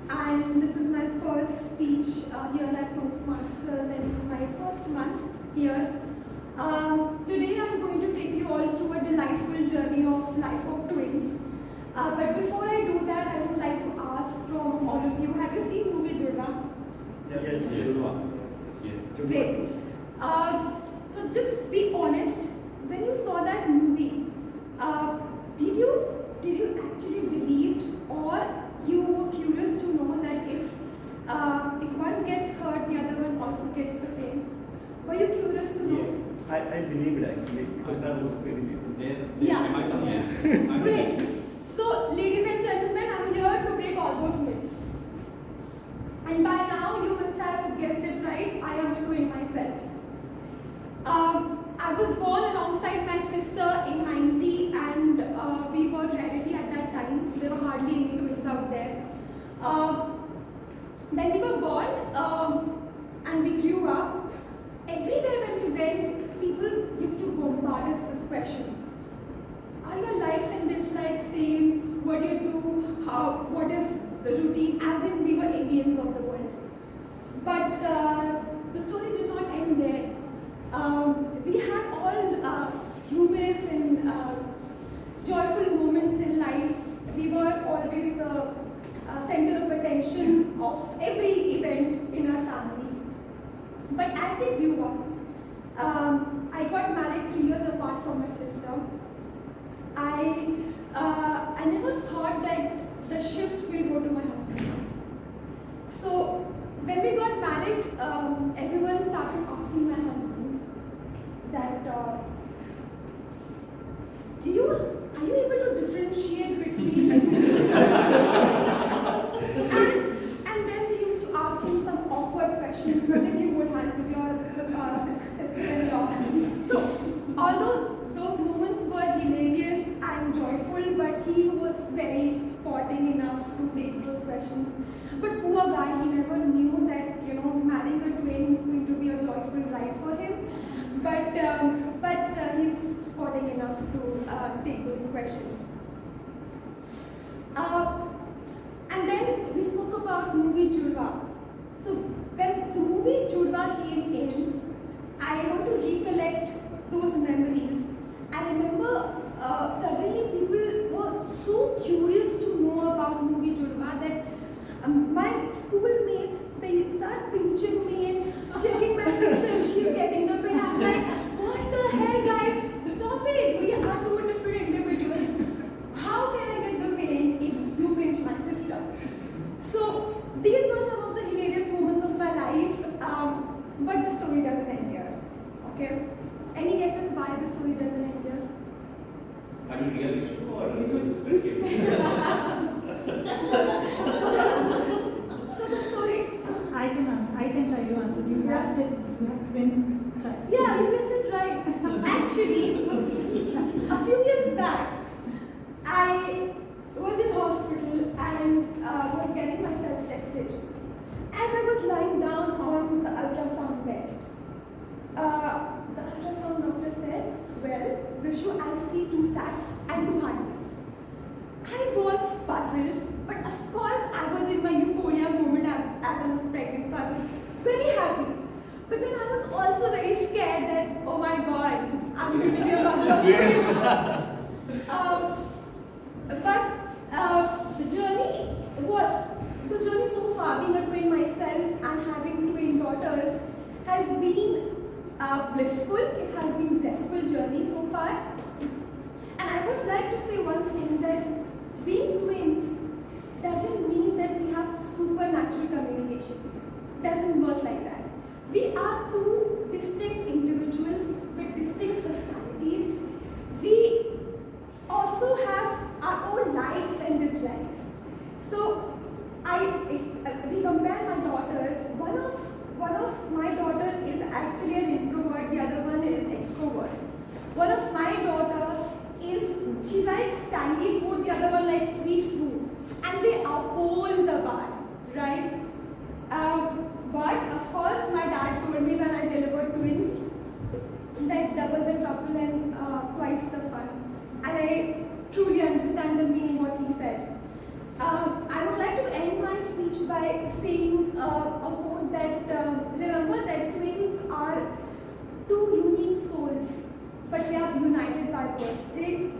O: and this is my first speech here at Toastmasters, and it's my first month here. Today I'm going to take you all through a delightful journey of Life of Twins. But before I do that, I would like to ask from all of you, have you seen movie Jurga?
H: Yes.
O: Great. So just be honest, when you saw that movie, did you actually believed, or you were curious to know that if one gets hurt, the other one also gets
Q: I believed actually because I was very little.
O: Yeah. Great. So, ladies and gentlemen, I'm here to break all those myths. And by now, you must have guessed it right. I am a twin myself. I was born alongside my sister in 90, and we were rarity at that time. There were hardly any twins out there. When we were born and we grew up, everywhere when we went, people used to bombard us with questions. Are your likes and dislikes same? What do you do? How? What is the routine? As if we were aliens of the world. But the story did not end there. We had all humorous and joyful moments in life. We were always the center of attention of every event in our family. But as we grew up, I got married 3 years apart from my sister. I never thought that the shift will go to my husband. So when we got married, everyone started asking my husband that, are you able to differentiate between and then we used to ask him some awkward questions. What if you would hands with your sister-in-law? So although those moments were hilarious and joyful, but he was very sporting enough to take those questions. But poor guy, he never knew that marrying a twin was going to be a joyful ride for him. But he's sporting enough to take those questions. And then we spoke about movie Judwa. So when the movie Judwa came in, I want to recollect those memories. I remember suddenly people were so curious to know about movie Judwa that my schoolmates, they start pinching me and checking my sister if she's getting the pin. I'm like, what the hell, guys? Stop it. We are two different individuals. How can I get the pin if you pinch my sister? So these were some of the hilarious moments of my life. But the story doesn't end here. Okay? Any guesses why the story doesn't end here?
H: Are you really sure or
C: Because-
O: So the story.
C: I can try to answer. You have twin child.
O: Yeah, you guessed it right. Actually, a few years back, I was in hospital and was getting myself tested. As I was lying down on the ultrasound bed, the ultrasound doctor said, well, Vishu, I see 2 sacs and 2 heartbeats. I was puzzled, but of course I was in my euphoria moment as I was pregnant, so I was very happy. But then I was also very scared that, oh my god, I'm going to be a mother of twins. But the journey so far, being a twin myself and having twin daughters, has been blissful. It has been a blissful journey so far. And I would like to say one thing, that being twins doesn't mean that we have supernatural communications. Doesn't work like that. We are two distinct individuals with distinct personalities. We also have our own likes and dislikes. So, if we compare my daughters, one of my daughter is actually an introvert, the other one is extrovert. One of my daughter she likes tangy food, the other one likes sweet food, and they are poles apart, right? But of course, my dad told me when I delivered twins that double the trouble and twice the fun, and I truly understand the meaning what he said. I would like to end my speech by saying a quote that remember that twins are two unique souls, but they are united by birth. They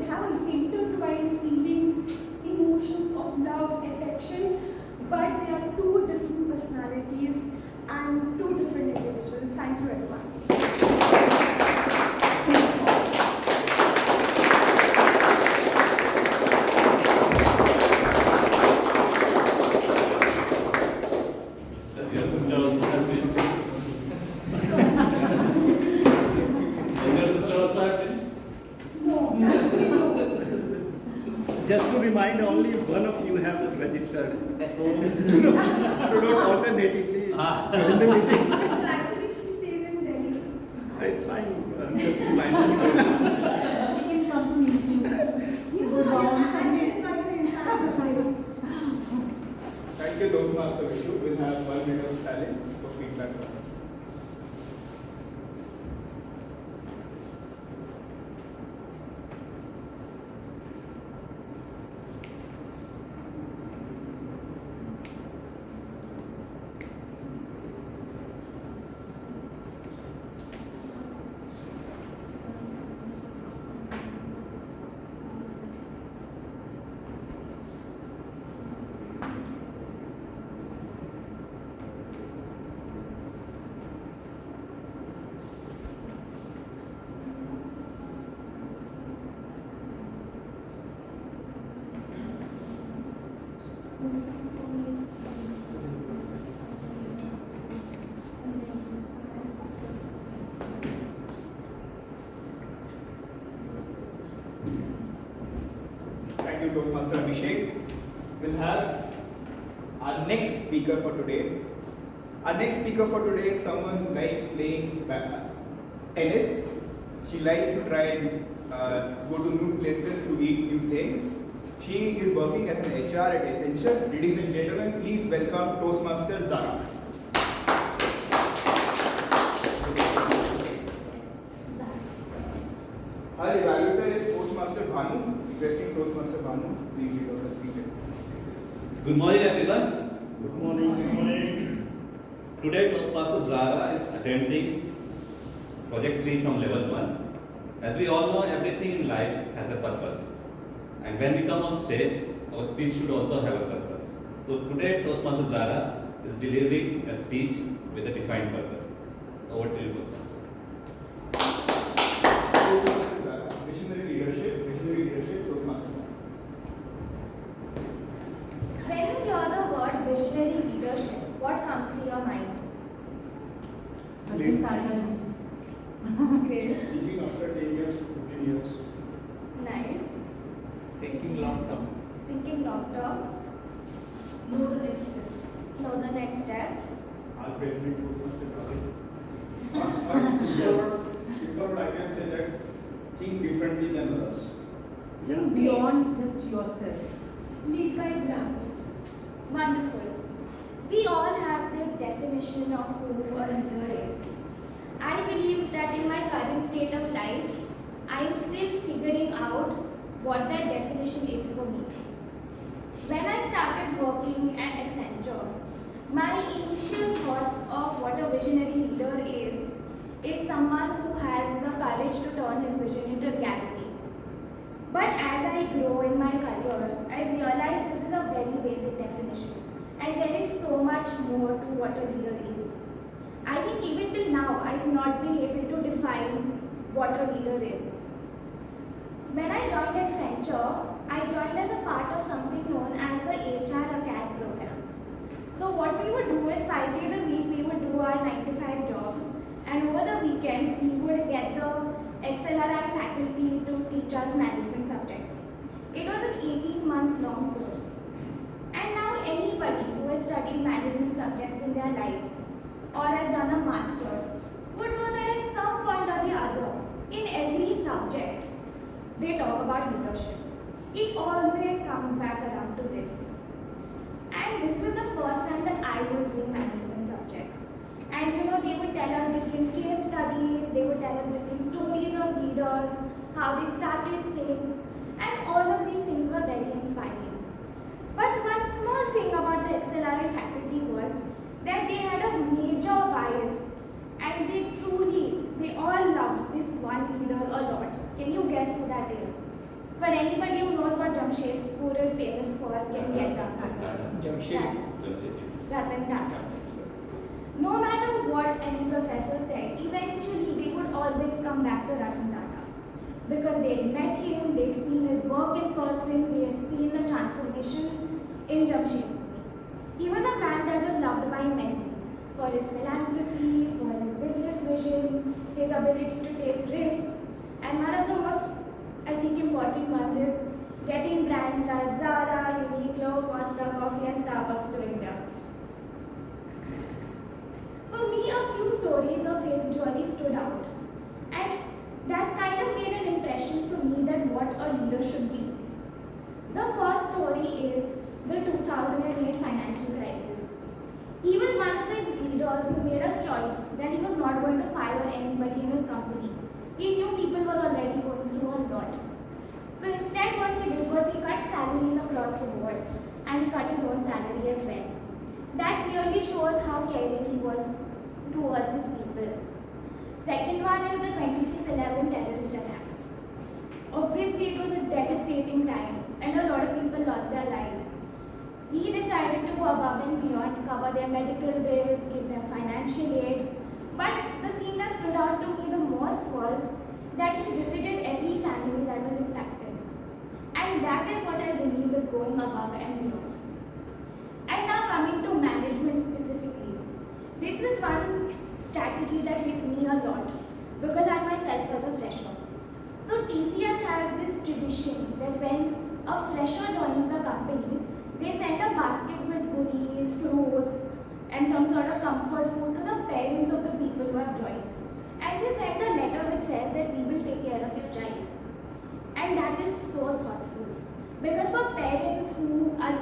O: have intertwined feelings, emotions of love, affection, but they are two different personalities and two different individuals. Thank you everyone.
Q: my mind, only one of you have registered. So do not alternatively join the meeting.
F: Actually, she stays in Delhi.
Q: It's fine. I'm just reminding you.
C: She can come to meet you.
G: Thank you, Toastmaster Vishu. We'll have 1 minute of silence for feedback. Thank you, Toastmaster Abhishek. We'll have our next speaker for today. Our next speaker for today is someone who likes playing tennis. She likes to try and go to new places to eat new things. She is working as an HR at Accenture. Ladies and gentlemen, please welcome Toastmaster Zara. Her evaluator is Toastmaster Bhanu. Requesting Toastmaster Bhanu, please read out the speech.
H: Good morning, everyone.
Q: Good morning.
H: Good morning. Today, Toastmaster Zara is attending Project 3 from Level 1. As we all know, everything in life has a purpose. And when we come on stage, our speech should also have a purpose. So today, Toastmaster Zara is delivering a speech with a defined purpose. Over to you, Toastmaster.
G: Visionary leadership, Toastmaster.
O: When you hear the word visionary leadership, what comes to your mind?
C: Ratan Tata ji.
O: Great.
P: Thinking after 10 years, 15 years.
O: Nice.
P: Thinking long term.
O: Thinking long term. Know the next steps. Know the next steps.
P: Our president Toastmaster But simple word, I can say that think differently than others.
C: Yeah. Beyond just yourself.
F: Lead by example.
O: Wonderful. We all have this definition of who a leader is. I believe that in my current state of life, I am still figuring out what that definition is for me. When I started working at Accenture, my initial thoughts of what a visionary leader is someone who has the courage to turn his vision into reality. But as I grow in my career, I realize this is a very basic definition, and there is so much more to what a leader is. I think even till now, I have not been able to define what a leader is. When I joined Accenture, I joined as a part of something known as the HR Acad program. So what we would do is 5 days a week, we would do our 9 to 5 jobs, and over the weekend, we would get the XLRI faculty to teach us management subjects. It was an 18 months long course. And now anybody who has studied management subjects in their lives or has done a master's would know that at some point or the other, in every subject, they talk about leadership. It always comes back around to this. And this was the first time that I was doing management subjects. And they would tell us different case studies, they would tell us different stories of leaders, how they started things, and all of these things were very inspiring. But one small thing about the XLRI faculty was that they had a major bias, and they all loved this one leader a lot. Can you guess who that is? For anybody who knows what Jamshedpur is famous for, can get the answer. Ratan Tata. No matter what any professor said, eventually they would always come back to Ratan Tata. Because they had met him, they had seen his work in person, they had seen the transformations in Jamshedpur. He was a man that was loved by many for his philanthropy, for his business vision, his ability to take risks, and one of the most, I think, important ones is getting brands like Zara, Uniqlo, Costa Coffee and Starbucks to India. For me, a few stories of his journey stood out, and that kind of made an impression for me that what a leader should be. The first story is the 2008 financial crisis. He was one of those leaders who made a choice that he was not going to fire anybody in his company. He knew people were already going through a lot. So instead what he did was he cut salaries across the board and he cut his own salary as well. That clearly shows how caring he was towards his people. Second one is the 26/11 terrorist attacks. Obviously it was a devastating time and a lot of people lost their lives. He decided to go above and beyond, cover their medical bills, give them financial aid. But the thing that stood out to me the most was that he visited every family that was impacted. And that is what I believe is going above and beyond. And now coming to management specifically. This was one strategy that hit me a lot because I myself was a fresher. So TCS has this tradition that when a fresher joins the company, they send a basket with goodies, fruits, and some sort of comfort food to the parents of the people who have joined. And they send a letter which says that we will take care of your child. And that is so thoughtful. Because for parents who are,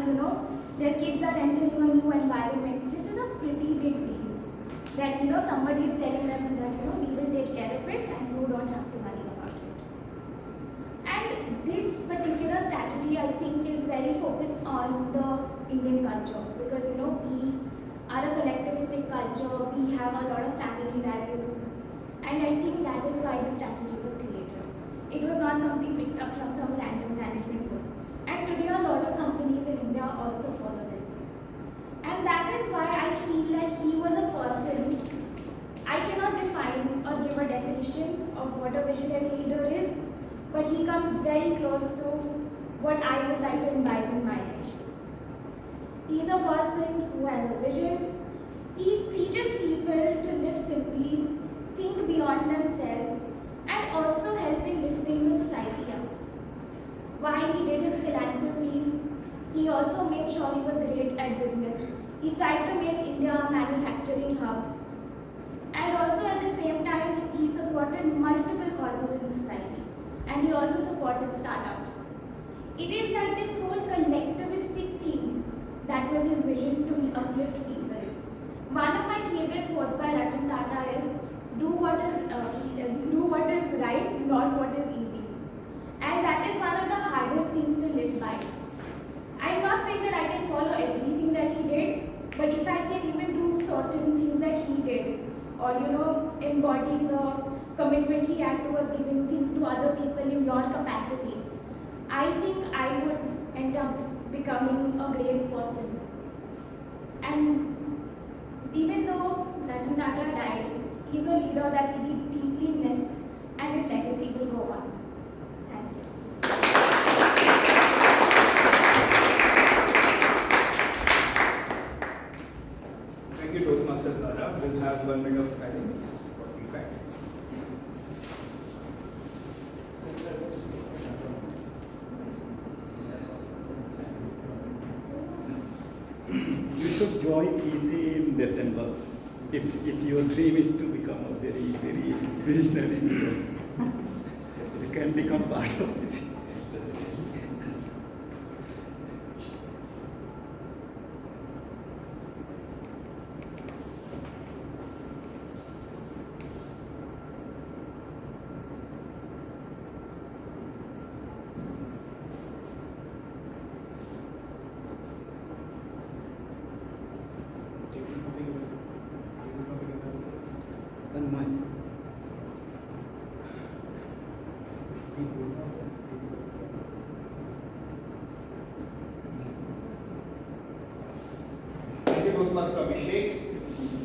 O: their kids are entering a new environment, this is a pretty big deal. That, somebody is telling them that, we will take care of it and you don't have to worry about it. And this particular strategy, I think, is very focused on the Indian culture because, we are a collectivistic culture, we have a lot of family values, and I think that is why the strategy was created. It was not something picked up from some random management book. And today, a lot of companies in India also follow this. And that is why I feel like he was a person, I cannot define or give a definition of what a visionary leader is, but he comes very close to what I would like to imbibe in my life. He is a person who has a vision. He teaches people to live simply, think beyond themselves, and also help in lifting the society up. While he did his philanthropy, he also made sure he was great at business. He tried to make India a manufacturing hub. And also at the same time, he supported multiple causes in society. And he also supported startups. It is like this whole collectivistic thing that was his vision to uplift people. One of my favorite quotes by Ratan Tata is, do what is right, not what is easy. And that is one of the hardest things to live by. I'm not saying that I can follow everything that he did, but if I can even do certain things that he did, or embody the commitment he had towards giving things to other people in your capacity, I think I would end up becoming a great person. And even though Ratan Tata died, he's a leader that will be deeply missed and his legacy will go on. Thank you.
G: Thank you, Toastmasters Zara. We'll have 1 minute of silence for feedback.
Q: You should join easy in December if your dream is to become a very, very visionary leader. You can become part of easy. And mine.
G: Thank you, Toastmaster Abhishek.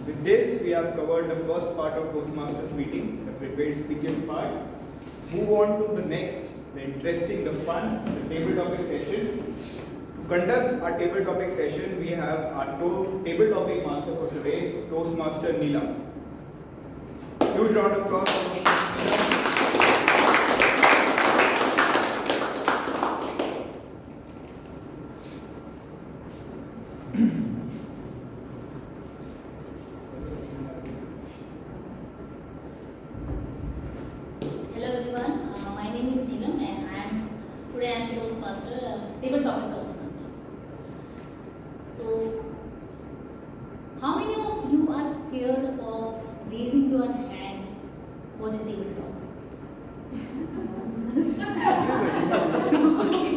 G: With this, we have covered the first part of Toastmasters meeting, the prepared speeches part. Move on to the next, the interesting, the fun, the table topic session. To conduct our table topic session, we have our table topic master for today, Toastmaster Neelam. Huge round of applause for Toastmaster Neelam.
J: you are scared of raising your hand for the table talk? Okay.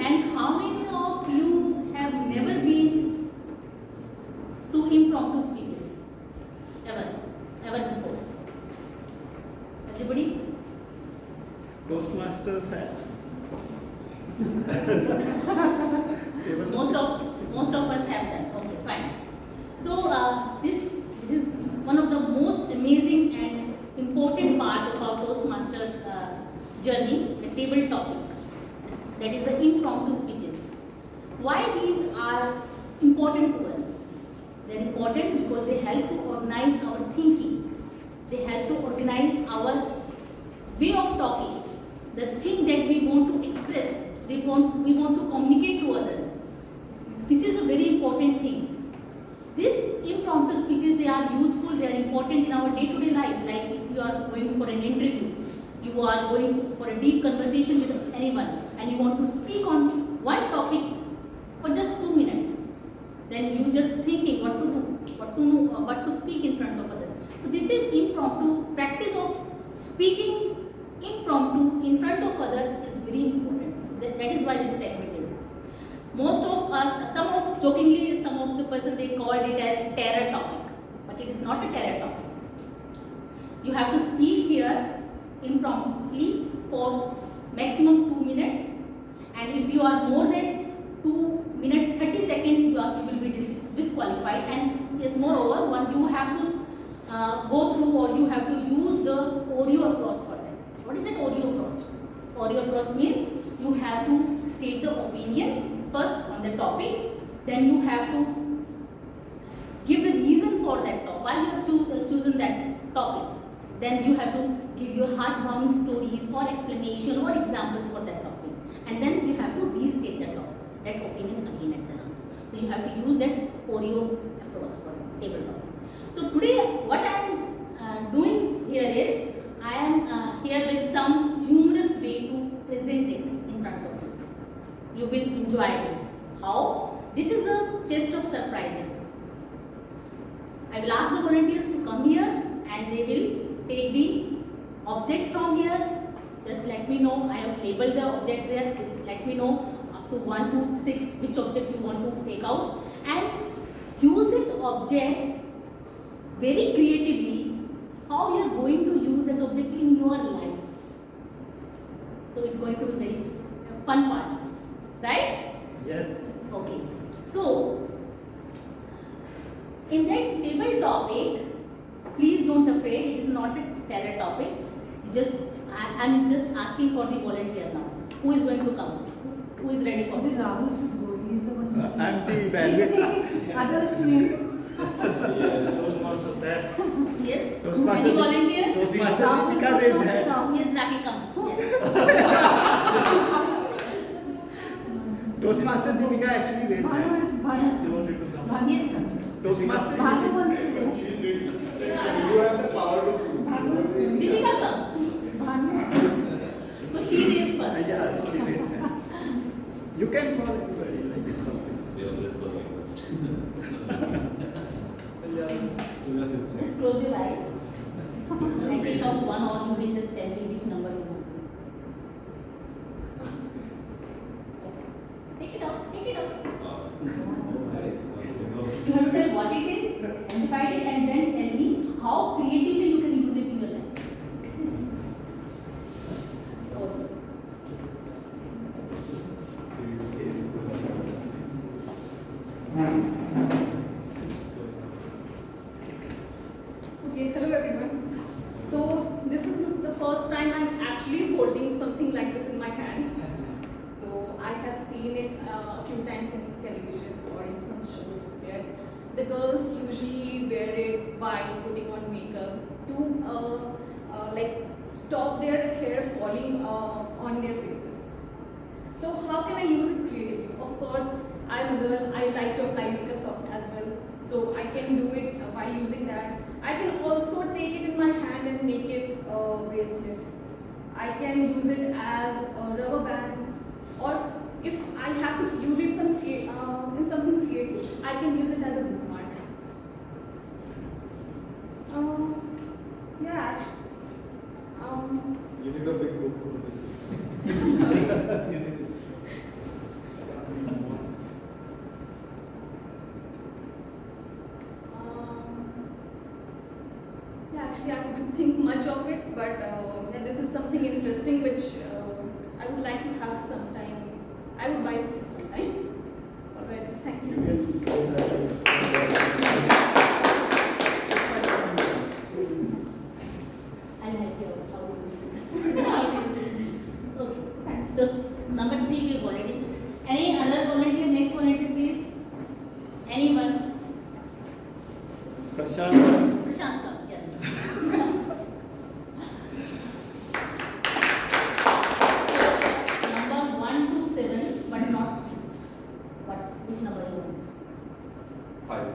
J: And how many of you have never been to impromptu speeches? Ever before? Everybody?
Q: Toastmasters
J: Most of us have that. Okay, fine. So this is one of the most amazing and important part of our Toastmaster journey, the table topic. That is the impromptu speeches. Why these are important to us? They are important because they help to organize our thinking. They help to organize our way of talking. The thing that we want to express, we want to communicate to others. This is a very important thing. These impromptu speeches, they are useful, they are important in our day-to-day life. Like if you are going for an interview, you are going for a deep conversation with anyone, and you want to speak on one topic for just 2 minutes. Then you just thinking what to do, what to speak in front of others. So this is impromptu. Practice of speaking impromptu in front of others is very important. So that is why this segment is. Most of us, jokingly, some of the person they called it as terror topic, but it is not a terror topic. You have to speak here impromptu for maximum 2 minutes, and if you are more than 2 minutes 30 seconds, you will be disqualified. And yes, moreover, you have to go through, or you have to use the Oreo approach for that. What is that Oreo approach? Oreo approach means you have to state the opinion first on the topic, then you have to give the reason for that topic, why you have chosen that topic. Then you have to give your heartwarming stories or explanation or examples for that topic. And then you have to restate that opinion again at the last. So you have to use that Oreo approach for table topic. So today what I am doing here is, I am here with some humorous way to present it in front of you. You will enjoy this. How? This is a chest of surprises. I will ask the volunteers to come here and they will take the objects from here. Just let me know. I have labeled the objects there. Let me know up to 1 to 6 which object you want to take out, and use that object very creatively. How you are going to use that object in your life. So it's going to be very fun part, right?
Q: Yes.
J: Okay. So in that table topic, please don't afraid. It is not a terror topic. I'm just asking for the volunteer now. Who is going to come? Who is ready for it?
C: Rahul should go. He is the one.
Q: I'm the evaluator.
C: Others name.
B: Toastmaster sir.
J: Yes.
Q: Toastmaster.
J: Any volunteer?
Q: Toastmaster Deepika raised hand.
J: Yes, Raki, come. Yes.
Q: Toastmaster Deepika actually raised hand.
C: Bhanu.
J: Yes.
Q: Toastmaster
C: Bhanu wants to
Q: Deepika.
C: go.
E: She's ready. You have the power to choose.
J: Deepika, come.
C: Bhanu.
J: So she raised first.
Q: Yeah, she raised hand. You can call anybody like it's something.
H: We always go like first.
J: Just close your eyes and take out one, or you can just tell me which number you want. Okay. Take it out. Take it out. You have to tell what it is, identify it, and then tell me how creatively you can use it in your life.
O: Okay, hello everyone. So this is the first time I'm actually holding something like this in my hand. So I have seen it a few times in television or in some shows where the girls usually wear it by putting on makeups to like stop their hair falling on their faces. So how can I use it creatively? Of course, I'm a girl, I like to apply makeup as well. So I can do it by using that. I can also take it in my hand and make it a bracelet. I can use it as rubber bands, or if I have to use it in something creative, I can use it as a bookmark. actually I couldn't think much of it, but yeah, this is something interesting which I would like to have sometime. I would buy it sometime. Alright, thank you.
J: I'll help you out. How do you Okay. Just number 3 we've already. Any other volunteer? Next volunteer, please. Anyone?
Q: Prashant.
J: Prashant, come. Yes. Number 1 to 7, but not what? Which number you want?
H: 5.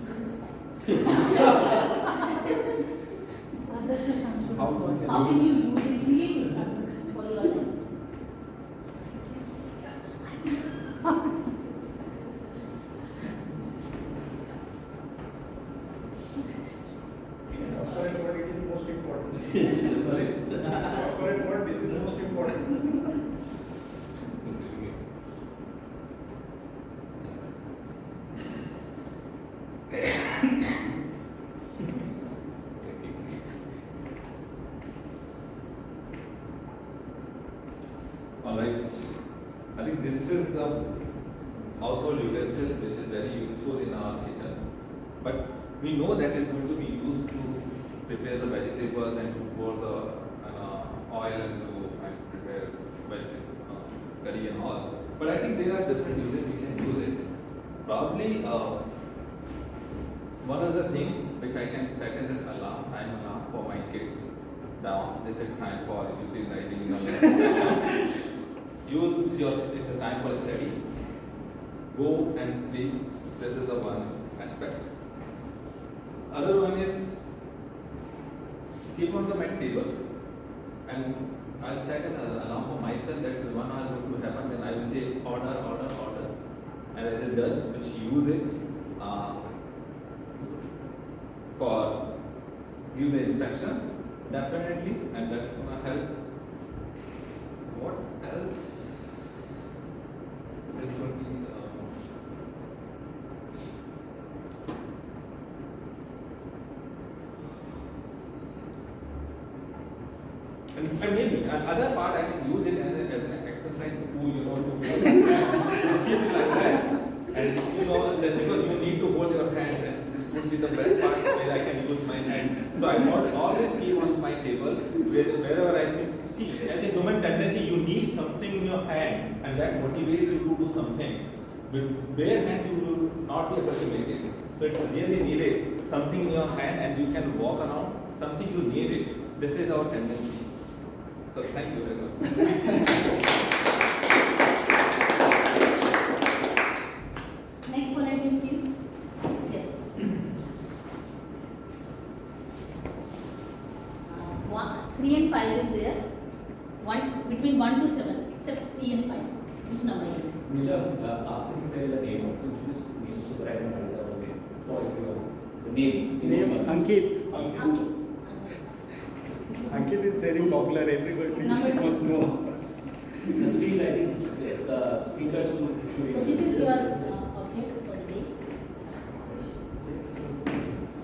J: This is 5.
C: Other Prashant should
H: How
C: go.
J: How can you use it creatively for your life?
E: Corporate word, it is most important. Corporate word, this is most important.
H: Alright, I think this is the household utensil which is very useful in our kitchen. But we know that it's going to be used to prepare the vegetables and to pour the oil and prepare vegetable curry and all. But I think there are different uses we can use it. Probably one other thing which I can set as an alarm, time alarm for my kids. Now they set time for utilizing your it's a time for studies. Go and sleep. This is the one aspect. Other one is keep on the mat table, and I'll set an alarm for myself that is 1 hour going to happen. Then I will say order, order, order, and as a judge, which use it for give the instructions definitely, and that's gonna help. What else is going to be? And maybe another part I can use it as an exercise tool, to hold your hands, keep it like that, and that because you need to hold your hands, and this would be the best part where I can use my hand. So I always keep on my table wherever I see. As a human tendency, you need something in your hand, and that motivates you to do something. With bare hands, you will not be able to make it. So it's really needed something in your hand, and you can walk around. Something you need it. This is our tendency. So thank you very much.
J: Next volunteer, please. Yes. 3 and 5 is there. Between 1 to 7, except 3 and 5. Which number you want?
D: We'll ask him to tell the name of this name so that I can find out the name. For the name.
Q: Name Ankit.
J: Ankit.
Q: Ankit is very popular, everybody
J: Number
Q: must know.
D: The still, I think the speakers should.
J: So this is your object for the day.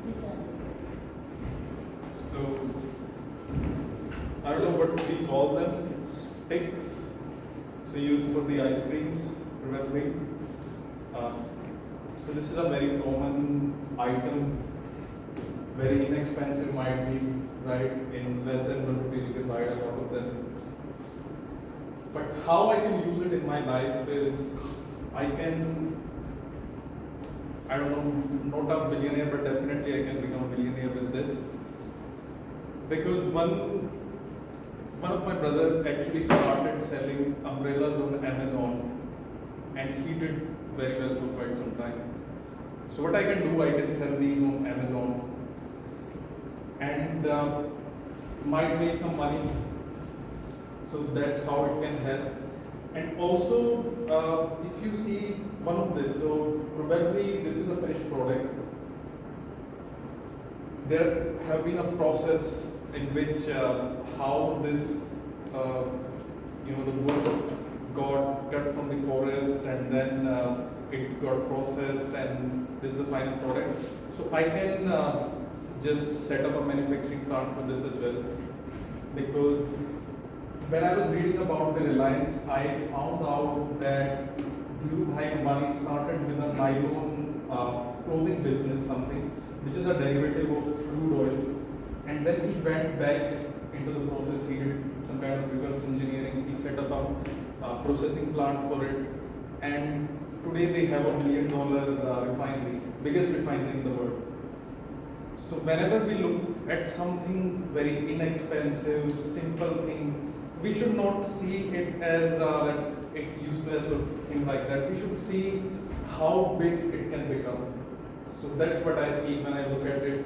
J: Mr.
L: So, I don't know what we call them, sticks. So used for the ice creams, probably. So this is a very common item, very inexpensive might be, right? In less than 1 rupee you can buy a lot of them. But how I can use it in my life is, I don't know, not a billionaire, but definitely I can become a millionaire with this. Because one of my brother actually started selling umbrellas on Amazon, and he did very well for quite some time. So what I can do, I can sell these on Amazon and might make some money. So that's how it can help. And also, if you see one of this, so probably this is a finished product. There have been a process in which how this, the wood got cut from the forest and then it got processed and this is the final product. So I can just set up a manufacturing plant for this as well, because when I was reading about the Reliance, I found out that Dhirubhai Ambani started with a nylon clothing business, something which is a derivative of crude oil, and then he went back into the process. He did some kind of reverse engineering. He set up a processing plant for it, and today they have $1 billion refinery, biggest refinery in the world. So whenever we look at something very inexpensive, simple thing, we should not see it as that it's useless or thing like that. We should see how big it can become. So that's what I see when I look at it.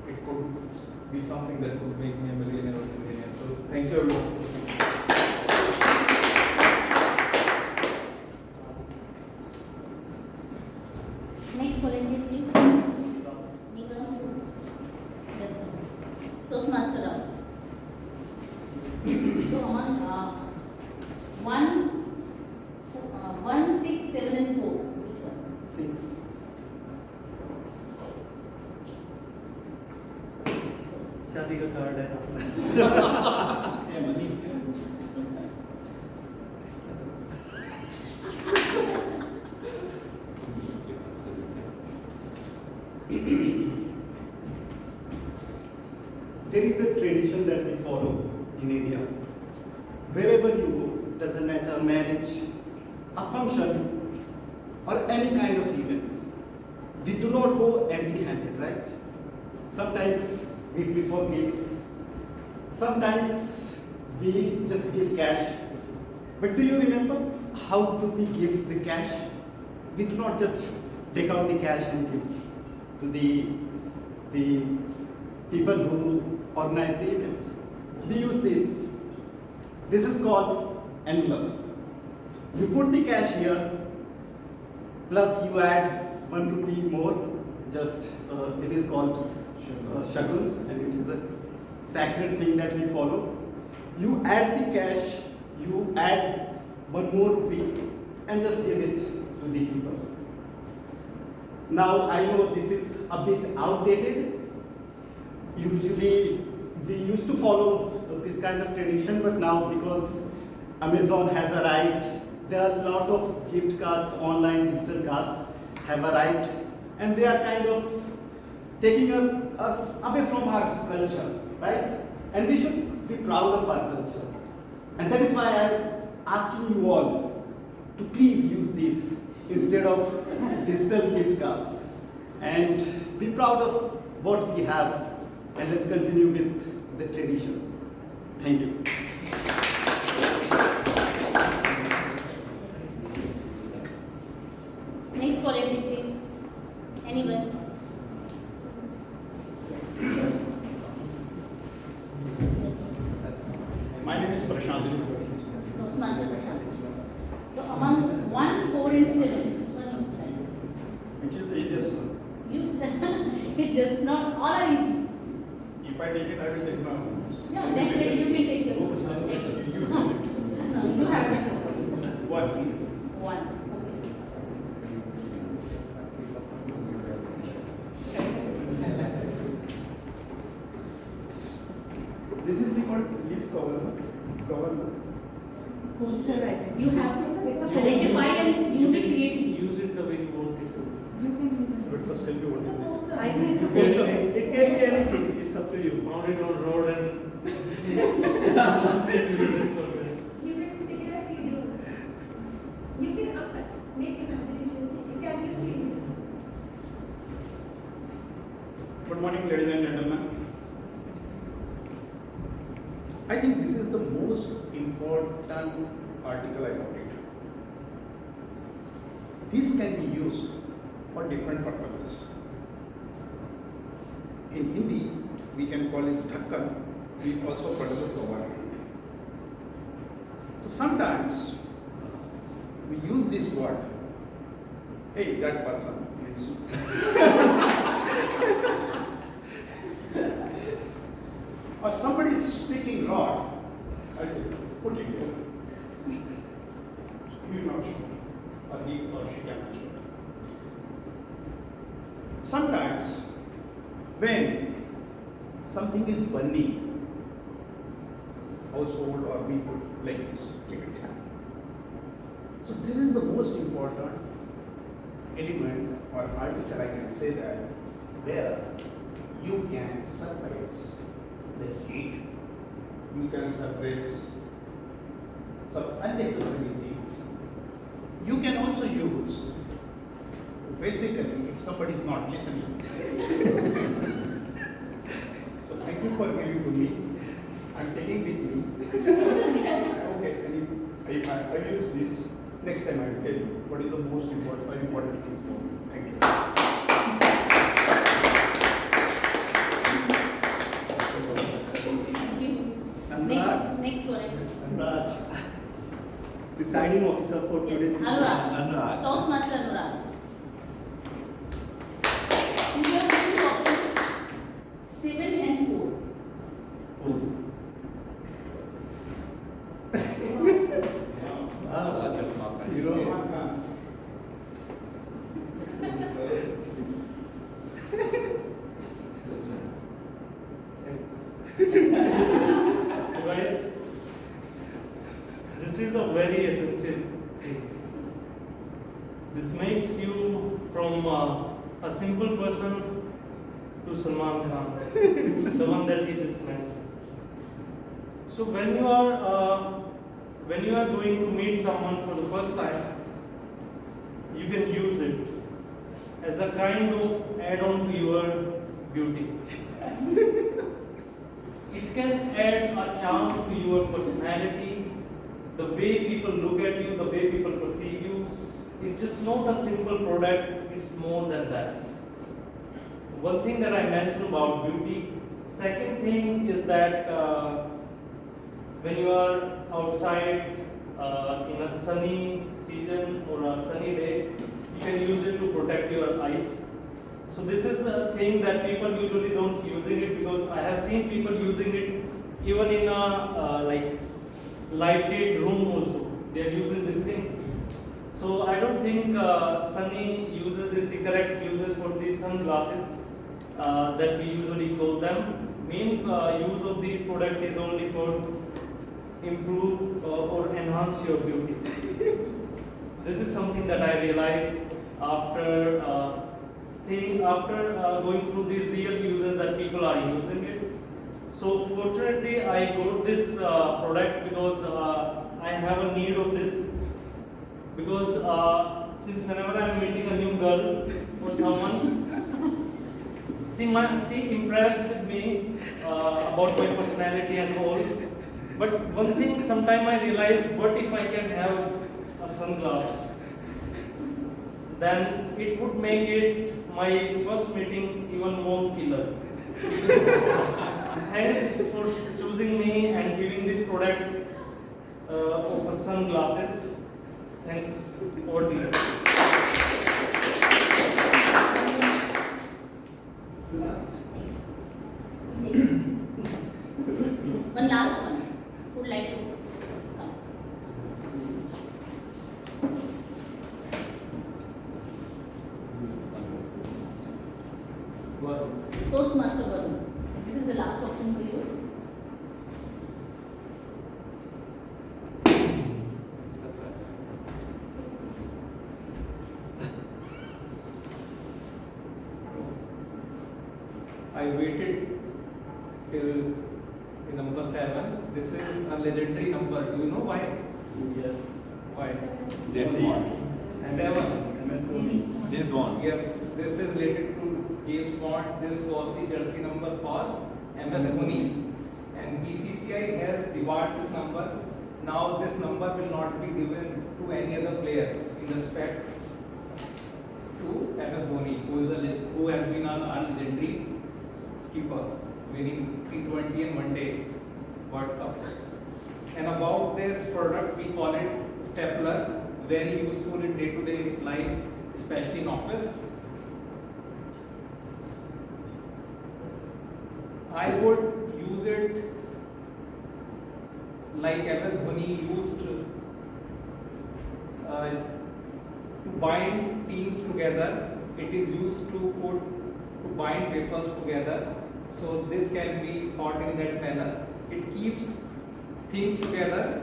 L: It could be something that could make me a millionaire or billionaire. So thank you everyone.
J: Next volunteer, please. Nika. Yes, sir. Toastmaster round. So among 1, 6, 7, and 4. Which one?
Q: 6.
B: शादी का card है ना।
Q: There is a tradition that we follow in India. Wherever you go, doesn't matter marriage, a function, or any kind of events, we do not go empty-handed, right? Sometimes we prefer gifts. Sometimes we just give cash. But do you remember how do we give the cash? We do not just take out the cash and give to the people who organize the events. We use this. This is called envelope. You put the cash here, plus you add 1 rupee more. Just it is called shagun, and it is a sacred thing that we follow. You add the cash, you add 1 more rupee, and just give it to the people. Now I know this is a bit outdated. Usually we used to follow this kind of tradition, but now because Amazon has arrived, there are a lot of gift cards, online digital cards have arrived, and they are kind of taking us away from our culture, right? And we should be proud of our culture. And that is why I am asking you all to please use this instead of digital gift cards. And be proud of what we have, and let's continue with the tradition. Thank you.
J: Next volunteer, please. Anyone?
P: My name is Prashant.
J: Toastmaster Prashant. So among 1, 4, and 7, which one
P: Which is the easiest one?
J: you it's just not all are easy.
P: If I take it, I will take my own.
J: No, definitely you can take your own. Take it. No, you have to choose.
P: What?
J: 1.
E: This is called leaf cover.
C: Poster, I think.
J: You have to identify and use it creatively.
B: Use it the way you want it to.
C: You can use it.
P: But first tell me what it is.
C: I think it's a
Q: It
C: poster.
Q: can be anything, it's up to you.
B: Found it on road and
F: You can take it as CD also. You can make imaginations. You can be CD.
P: Good morning, ladies and gentlemen. I think this is the most important article I got it. This can be used for different purposes. In Hindi, we can call it dhakkan. We also call it cover. So sometimes we use this word. Hey, that person is. Or somebody is speaking rod. I will put it here. cannot show or he or she cannot show. Sometimes when something is burning, household or we put like this, keep it there. So this is the most important element or article I can say that where you can suppress the heat, you can suppress some unnecessary things. You can also use, basically, if somebody is not listening. So thank you for giving to me. I'm taking with me. Okay, and if I use this, next time I will tell you what is the most important thing for me. Thank you.
J: Thank you.
Q: Anurag.
J: Next one.
Q: Anurag. Presiding officer for
J: Yes,
Q: today's
J: Anurag. Toastmaster Anurag. You have two options, 7 and 4.
B: So guys, this is a very essential thing. This makes you from a simple person to Salman Khan, the one that he just mentioned. So when you are going to meet someone for the first time, you can use it as a kind of add-on to your beauty. It can add a charm to your personality, the way people look at you, the way people perceive you. It's just not a simple product, it's more than that. One thing that I mentioned about beauty. Second thing is that when you are outside in a sunny season or a sunny day, you can use it to protect your eyes. So this is a thing that people usually don't using it, because I have seen people using it even in a like lighted room also. They are using this thing. So I don't think sunny uses is the correct uses for these sunglasses that we usually call them. Main use of these products is only for improve or enhance your beauty. This is something that I realized after going through the real uses that people are using it. So fortunately, I got this product because I have a need of this. Because since whenever I am meeting a new girl or someone, she impressed with me about my personality and all. But one thing, sometime I realized, what if I can have a sunglass? Then it would make it my first meeting even more killer. Thanks for choosing me and giving this product of sunglasses. Thanks. Over to you.
Q: Last.
J: One last one. Who would like to come? Toastmaster Varun. So this is the last option for you.
I: I waited till number 7. This is a legendary number. Do you know why?
Q: Yes.
I: Why?
H: James Bond.
I: 7.
Q: MS Dhoni.
H: James Bond.
I: Yes, this is related to James Bond. This was the jersey number for MS Dhoni. And BCCI has debarred this number. Now this number will not be given to any other player in respect to MS Dhoni, who has been a legendary skipper, winning T20 and One Day World Cup. And about this product, we call it stapler, very useful in day-to-day life, especially in office. I would use it like MS Dhoni used to bind teams together. It is used to bind papers together. So this can be thought in that manner. It keeps things together.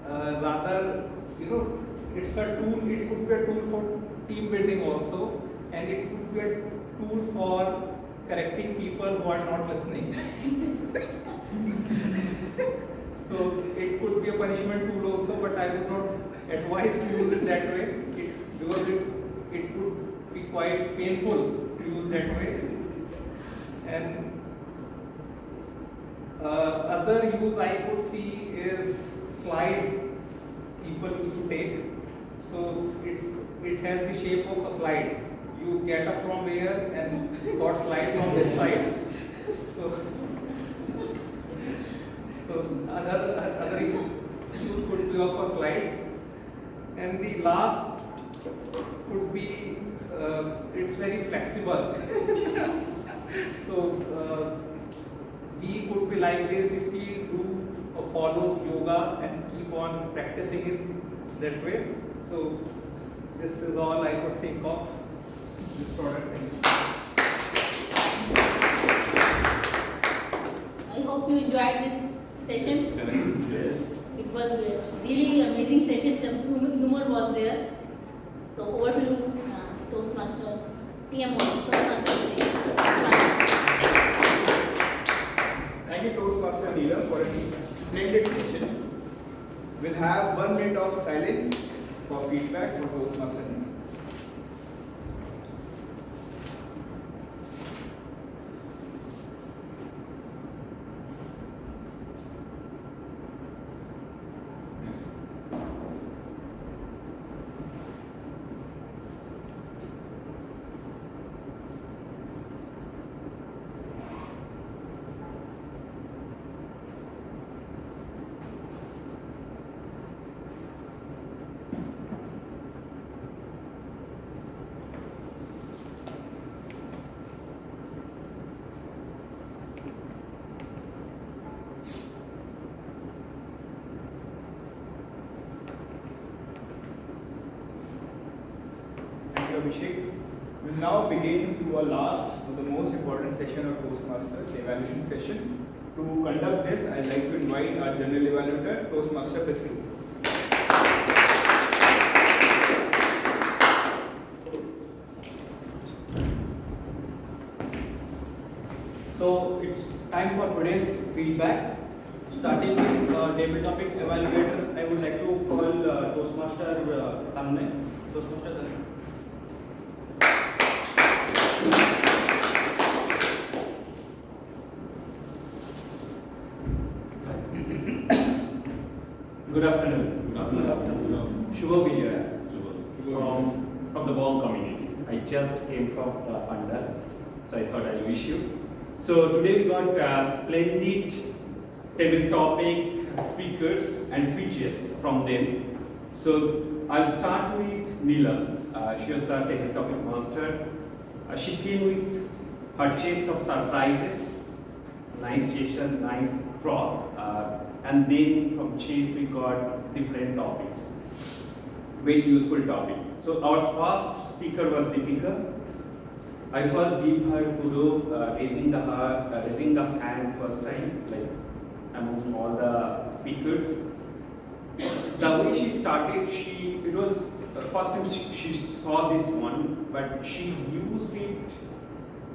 I: Rather, it's a tool. It could be a tool for team building also, and it could be a tool for correcting people who are not listening. So it could be a punishment tool also, but I would not advise to use it that way, because it could be quite painful to use that way. And other use I could see is slide people used to take. So it has the shape of a slide. You get up from here and got slide from this side. So other use could be of a slide. And the last could be it's very flexible. So we could be like this if we do or follow yoga and keep on practicing it that way. So this is all I could think of this product.
J: I hope you enjoyed this session. It was a really amazing session. Humor was there. So over to you, Toastmaster, TMO, Toastmaster.
G: Thank you, Toastmaster Neelam, for a splendid session. We'll have 1 minute of silence for feedback for Toastmaster Neelam. Abhishek. We'll now begin to our last, the most important session of Toastmaster, the evaluation session. To conduct this, I'd like to invite our general evaluator, Toastmaster Prithvi.
N: So it's time for today's feedback. Starting with table topic evaluator, I would like to call Toastmaster Tanmay. Toastmaster Tanmay.
R: Good afternoon. Good afternoon. Shubha Vijaya from the Bong community. I just came from the Panda, so I thought I'll wish you. So today we got splendid table topic speakers and speeches from them. So I'll start with Neelam. She was the table topic master. She came with her chest of surprises, nice session, nice prop. And then from chase we got different topics, very useful topic. So our first speaker was Deepika. I first give her kudos raising the hand first time, like amongst all the speakers. The way she started, it was the first time she saw this one, but she used it,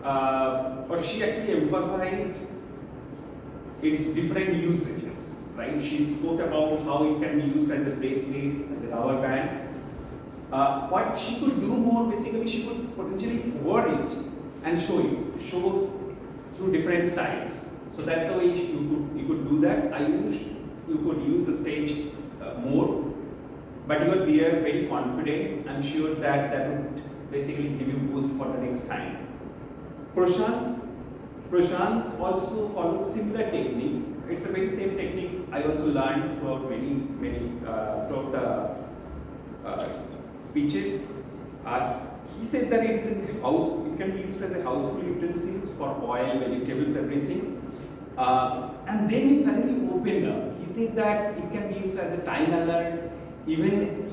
R: or she actually emphasized its different usages. Right? She spoke about how it can be used as a bracelet, as a rubber band. What she could do more, basically, she could potentially wear it and show through different styles. So that's the way you could do that. I wish you could use the stage more, but you were there very confident. I'm sure that would basically give you boost for the next time. Prashant also followed similar technique. It's a very same technique I also learned throughout throughout the speeches. He said that it is it can be used as a household utensils for oil, vegetables, everything. And then he suddenly opened up. He said that it can be used as a time alert, even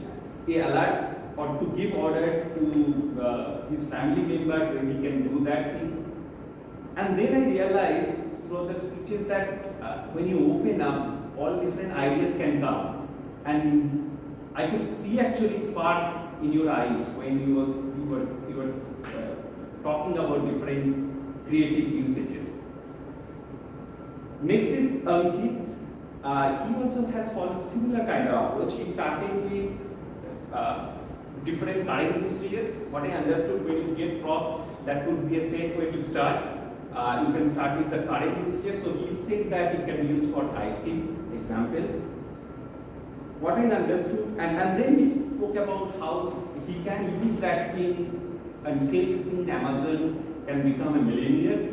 R: a alert or to give order to his family member when he can do that thing. And then I realized through the speeches that when you open up, all different ideas can come. And I could see actually spark in your eyes when you were talking about different creative usages. Next is Ankit. He also has followed similar kind of approach. He started with different current usages. What I understood, when you get prop, that could be a safe way to start. You can start with the current usages. So he said that you can use for ice-cream example. What I understood, and then he spoke about how he can use that thing and sell this thing in Amazon, can become a millionaire.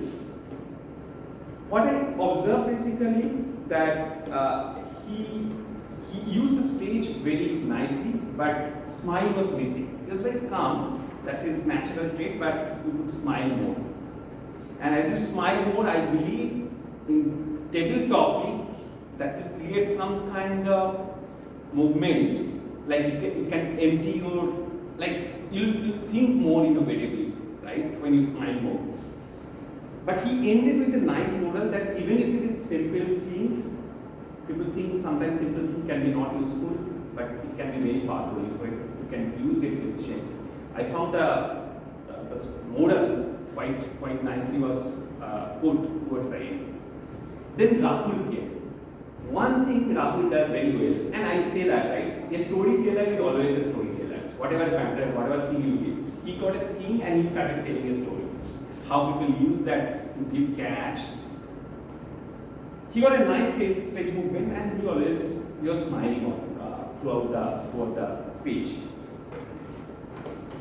R: What I observed basically that he used the stage very nicely, but smile was missing. He was very calm. That's his natural trait, but you could smile more. And as you smile more, I believe in table topic that will create some kind of movement. Like it can empty your, like you'll think more innovatively, right? When you smile more. But he ended with a nice model that even if it is simple thing, people think sometimes simple thing can be not useful, but it can be very powerful if you can use it efficiently. I found the model quite nicely was put towards the end. Then Rahul came. One thing Rahul does very well, and I say that, right? A storyteller is always a storyteller. Whatever matter, whatever thing you give. He got a thing and he started telling a story. How people use that to give cash. He got a nice stage movement, and he was smiling throughout the speech.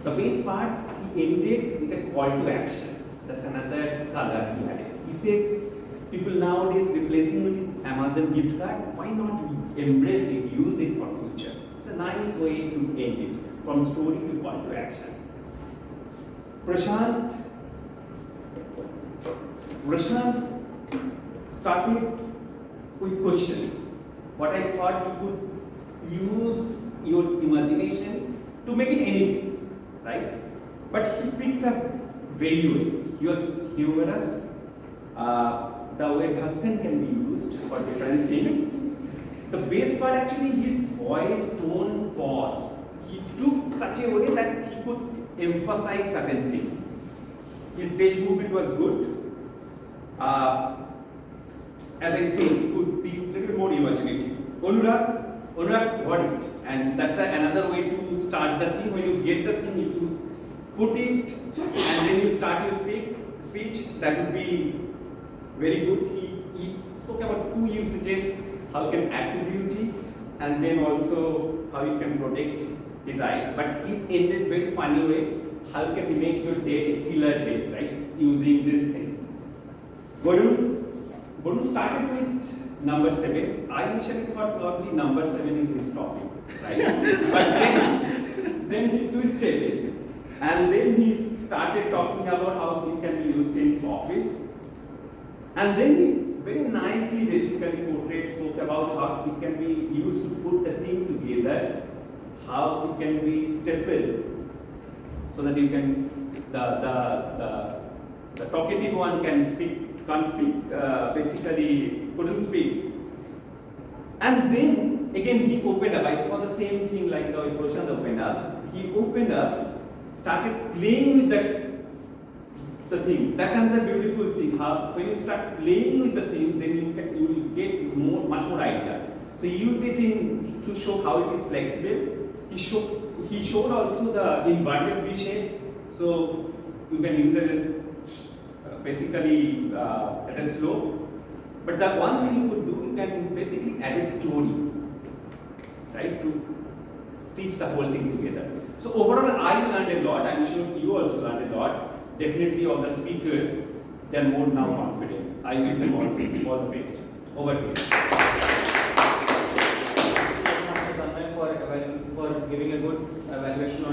R: The best part, he ended with a call to action. That's another color he added. He said, people nowadays replacing with Amazon gift card, why not embrace it, use it for future? It's a nice way to end it, from story to call to action. Prashant started with question. What I thought you could use your imagination to make it anything, right? But he picked up very well. He was humorous. The way Dhakkan can be used for different things. The best part actually, his voice, tone, pause. He took such a way that he could emphasize certain things. His stage movement was good. As I said, he could be a little more imaginative. Anurag got it. And that's another way to start the thing. When you get the thing, if you put it and then you start your speech, that would be very good. He spoke about two usages, how you can add to beauty, and then also how you can protect his eyes. But he's ended very funny way, how you can make your date a killer date, right? Using this thing. Varun started with number 7. I initially thought probably number 7 is his topic, right? But then he twisted it. And then he started talking about how it can be used in office. And then he very nicely basically spoke about how it can be used to put the team together, how it can be stapled, so that you can, the talkative one can't speak, basically couldn't speak. And then again he opened up. I saw the same thing like the way Prashant opened up. He opened up, started playing with the thing. That's another beautiful thing. How when you start playing with the thing, then you will get much more idea. So you use it to show how it is flexible. He showed also the inverted V shape. So you can use it as basically as a slope. But the one thing you could do, you can basically add a story, right, to stitch the whole thing together. So overall, I learned a lot. I'm sure you also learned a lot. Definitely all the speakers, they are more now confident. I wish them all the best. Over to you.
N: For giving a good evaluation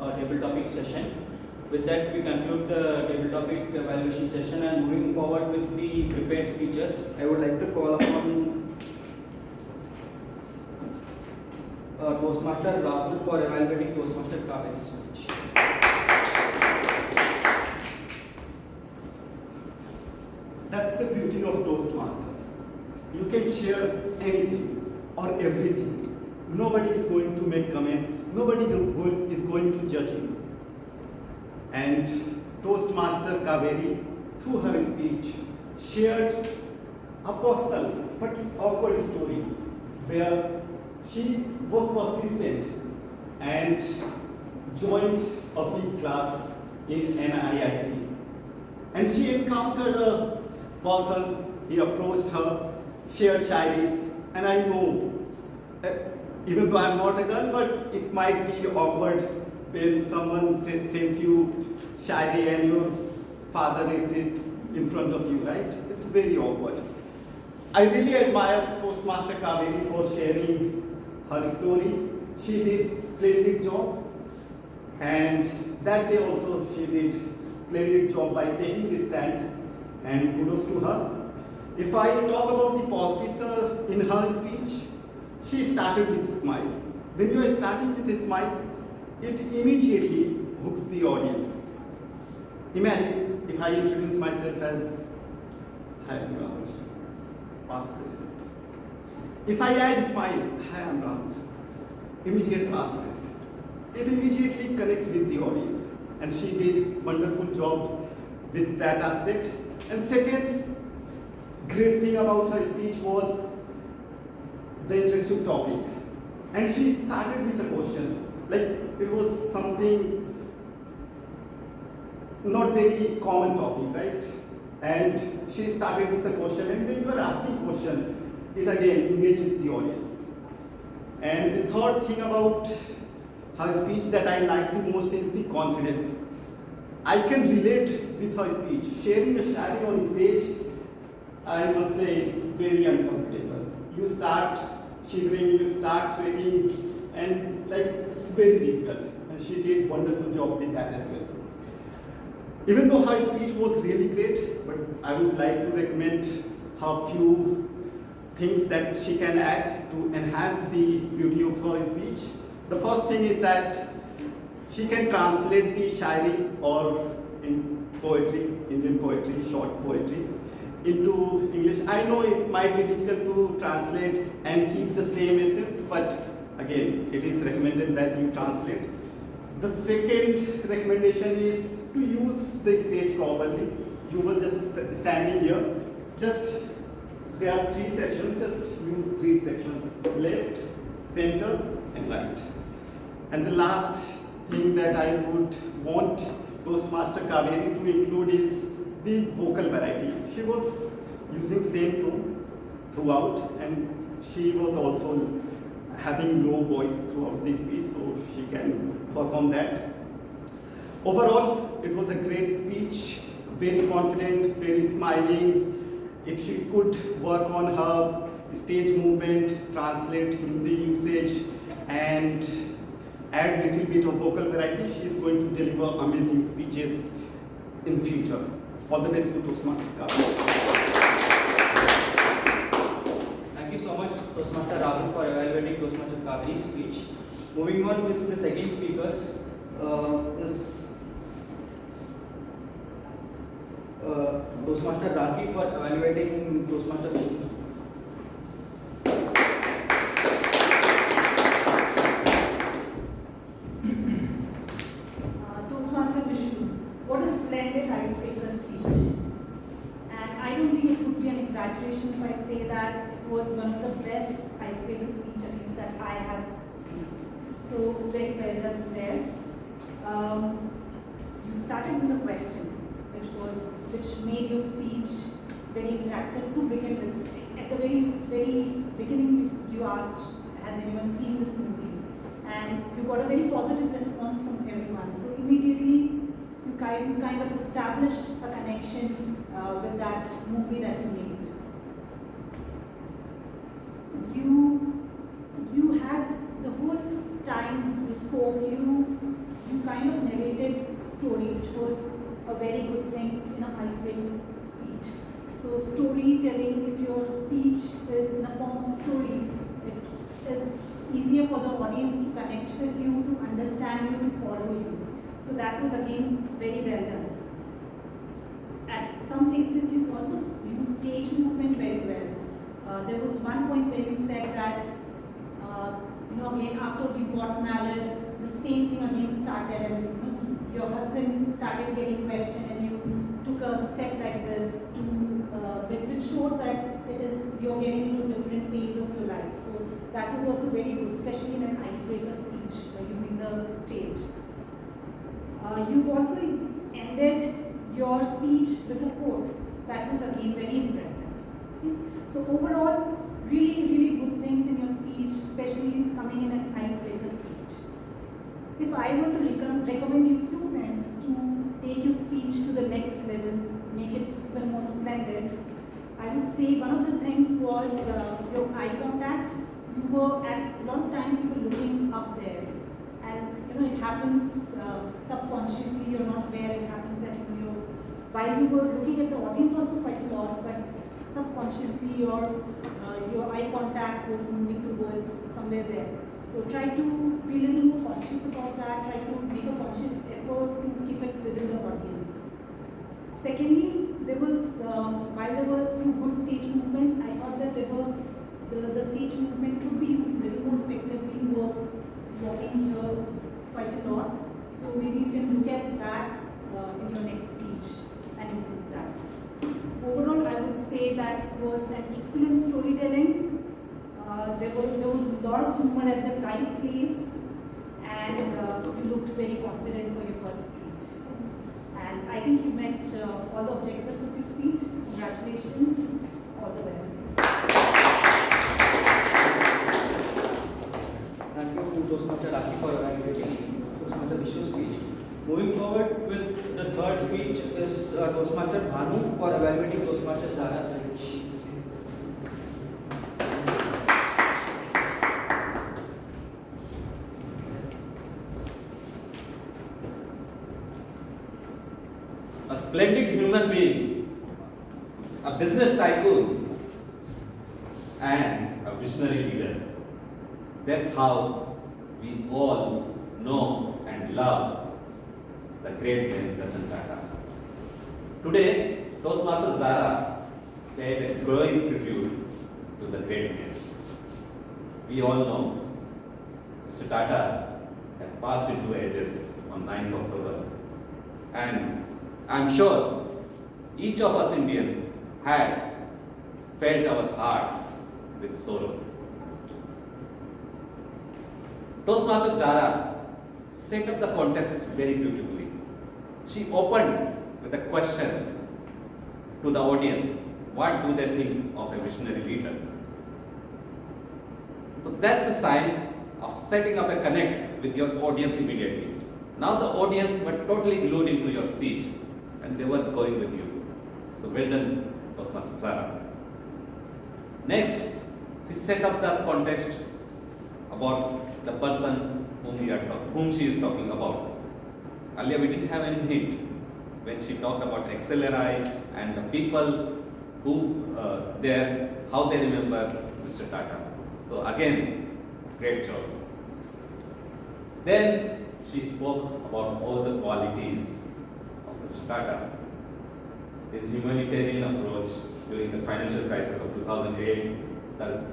N: on table topic session. With that, we conclude the table topic evaluation session, and moving forward with the prepared speeches, I would like to call upon Toastmaster Rahul for evaluating Toastmaster Kaveri's speech.
Q: That's the beauty of Toastmasters. You can share anything or everything. Nobody is going to make comments. Nobody is going to judge you. And Toastmaster Kaveri, through her speech, shared a personal but awkward story where she was persistent and joined a big class in an IIT. And she encountered a person, he approached her, shared shairis, and I know, even though I'm not a girl, but it might be awkward when someone sends you shairi and your father reads it in front of you, right? It's very awkward. I really admire Toastmaster Kaveri for sharing her story. She did a splendid job, and that day also she did a splendid job by taking the stand, and kudos to her. If I talk about the positives in her speech, she started with a smile. When you are starting with a smile, it immediately hooks the audience. Imagine if I introduce myself as Hi, I'm Rahul, past president. If I add smile, Hi, I'm Rahul, immediate past president. It immediately connects with the audience, and she did wonderful job with that aspect. And second, great thing about her speech was the interesting topic. And she started with a question, like it was something not very common topic, right? And she started with a question, and when you are asking question, it again engages the audience. And the third thing about her speech that I like the most is the confidence. I can relate with her speech. Sharing a shari on stage, I must say it's very uncomfortable. You start shivering, you start sweating, and like it's very difficult. And she did a wonderful job with that as well. Even though her speech was really great, but I would like to recommend her few things that she can add to enhance the beauty of her speech. The first thing is that she can translate the shairi or in poetry, Indian poetry, short poetry, into English. I know it might be difficult to translate and keep the same essence, but again, it is recommended that you translate. The second recommendation is to use the stage properly. You were just standing here, there are 3 sections, just use 3 sections, left, center, and right. And the last thing that I would want Toastmaster Kaveri to include is the vocal variety. She was using same tone throughout, and she was also having low voice throughout this piece, so she can perform that. Overall, it was a great speech, very confident, very smiling. If she could work on her stage movement, translate Hindi usage, and add little bit of vocal variety, she is going to deliver amazing speeches in the future. All the best to Toastmaster Kaveri.
N: Thank you so much, Toastmaster Rahul, for evaluating Toastmaster Kaveri's speech. Moving on with the second speakers, is Toastmaster Raki for evaluating Toastmaster Vishnu.
C: Toastmaster Vishnu, what a splendid icebreaker speech. And I don't think it would be an exaggeration if I say that it was one of the best icebreaker speech at least that I have seen. So very well done there. You started with a question, which made your speech very interactive to begin with. At the very beginning, you asked, has anyone seen this movie? And you got a very positive response from everyone. So immediately, you kind of established a connection with that movie that you made. You had the whole time you spoke, you kind of narrated story, which was a very good thing in a icebreaker speech. So storytelling, if your speech is in a form of story, it is easier for the audience to connect with you, to understand you, to follow you. So that was again very well done. At some places you also use stage movement very well. There was one point where you said that, again after you got married, the same thing again started, and your husband started getting questioned, and you took a step like this to, which showed that you're getting into a different phase of your life. So that was also very good, especially in an icebreaker speech using the stage. You also ended your speech with a quote. That was again very impressive. Okay? So overall, really, really good things in your speech, especially coming in an icebreaker speech. If I were to recommend you few things to take your speech to the next level, make it even more splendid, I would say one of the things was your eye contact. You were, at a lot of times you were looking up there, and it happens subconsciously, you're not aware, it happens that while you were looking at the audience also quite a lot, but subconsciously your eye contact was moving towards somewhere there. So try to be a little more conscious about that, try to make a conscious effort to keep it within the audience. Secondly, there was, while there were few good stage movements, I thought that the stage movement could be used a little more effectively. You were walking here quite a lot, so maybe you can look at that in your next speech and improve that. Overall, I would say that was an excellent storytelling. There was a lot of humor at the right place, and you looked very confident for your first speech. And I think you met all the objectives of your speech. Congratulations. All the best.
N: Thank you, Toastmaster Raki, for evaluating Toastmaster Vishnu's speech. Moving forward with the third speech is Toastmaster Bhanu for evaluating Toastmaster Zara's speech.
H: A splendid human being, a business tycoon, and a visionary leader. That's how we all know and love the great man Ratan Tata. Today, Toastmaster Zara paid a growing tribute to the great man. We all know Mr. Tata has passed into ages on 9th October, and I'm sure each of us Indians had felt our heart with sorrow. Toastmaster Zara set up the contest very beautifully. She opened with a question to the audience: what do they think of a visionary leader? So that's a sign of setting up a connect with your audience immediately. Now the audience were totally glued into your speech, and they were going with you. So well done, Toastmaster Zara. Next, she set up the context about the person whom she is talking about. Earlier we didn't have any hint when she talked about XLRI and the people who how they remember Mr. Tata. So again, great job. Then she spoke about all the qualities of Mr. Tata. His humanitarian approach during the financial crisis of 2008, the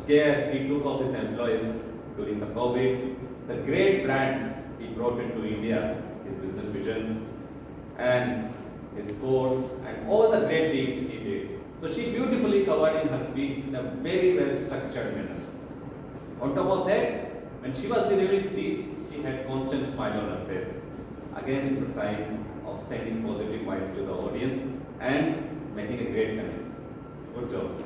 H: care he took of his employees during the COVID, the great brands he brought into India, his business vision, and his sports, and all the great deeds he did. So she beautifully covered in her speech in a very well structured manner. On top of that, when she was delivering speech, she had constant smile on her face. Again, it's a sign of sending positive vibes to the audience and making a great connect. Good job.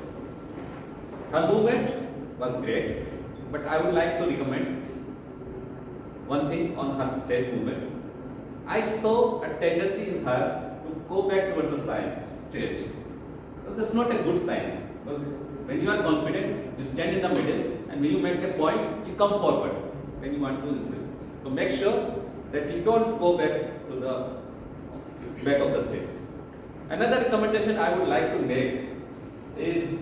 H: Her movement was great, but I would like to recommend one thing on her stage movement. I saw a tendency in her to go back towards the stage. That's not a good sign, because when you are confident, you stand in the middle, and when you make a point, you come forward when you want to insert. So make sure that you don't go back to the back of the stage. Another recommendation I would like to make is,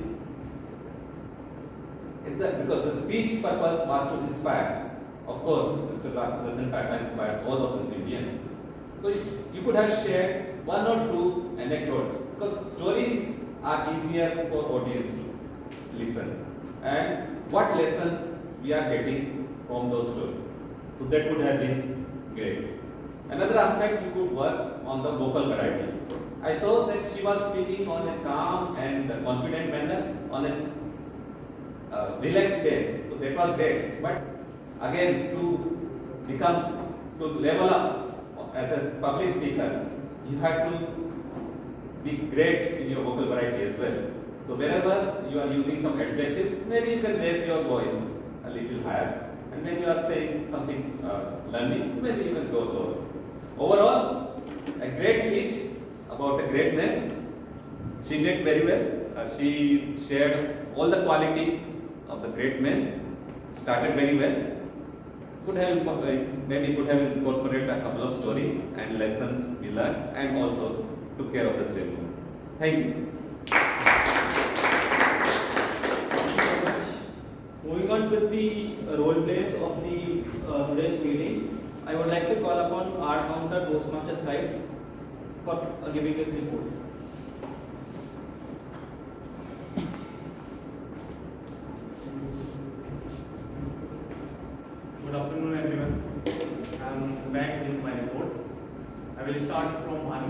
H: because the speech purpose was to inspire. Of course, Mr. Ratan Tata inspires all of us Indians. So if you could have shared one or two anecdotes, because stories are easier for audience to listen. And what lessons we are getting from those stories. So that would have been great. Another aspect, you could work on the vocal variety. I saw that she was speaking on a calm and confident manner, on a relaxed pace. So that was great. But again, to level up as a public speaker, you have to be great in your vocal variety as well. So whenever you are using some adjectives, maybe you can raise your voice a little higher. And when you are saying something learning, maybe you can go lower. Overall, a great speech about a great man. She did very well. She shared all the qualities of the great man. Started very well. Maybe could have incorporated a couple of stories and lessons we learned, and also took care of the state. Thank you.
N: Moving on with the role plays of the today's meeting, I would like to call upon our counter Toastmaster Saif for giving his report.
A: Good afternoon, everyone. I am back with my report. I will start from one,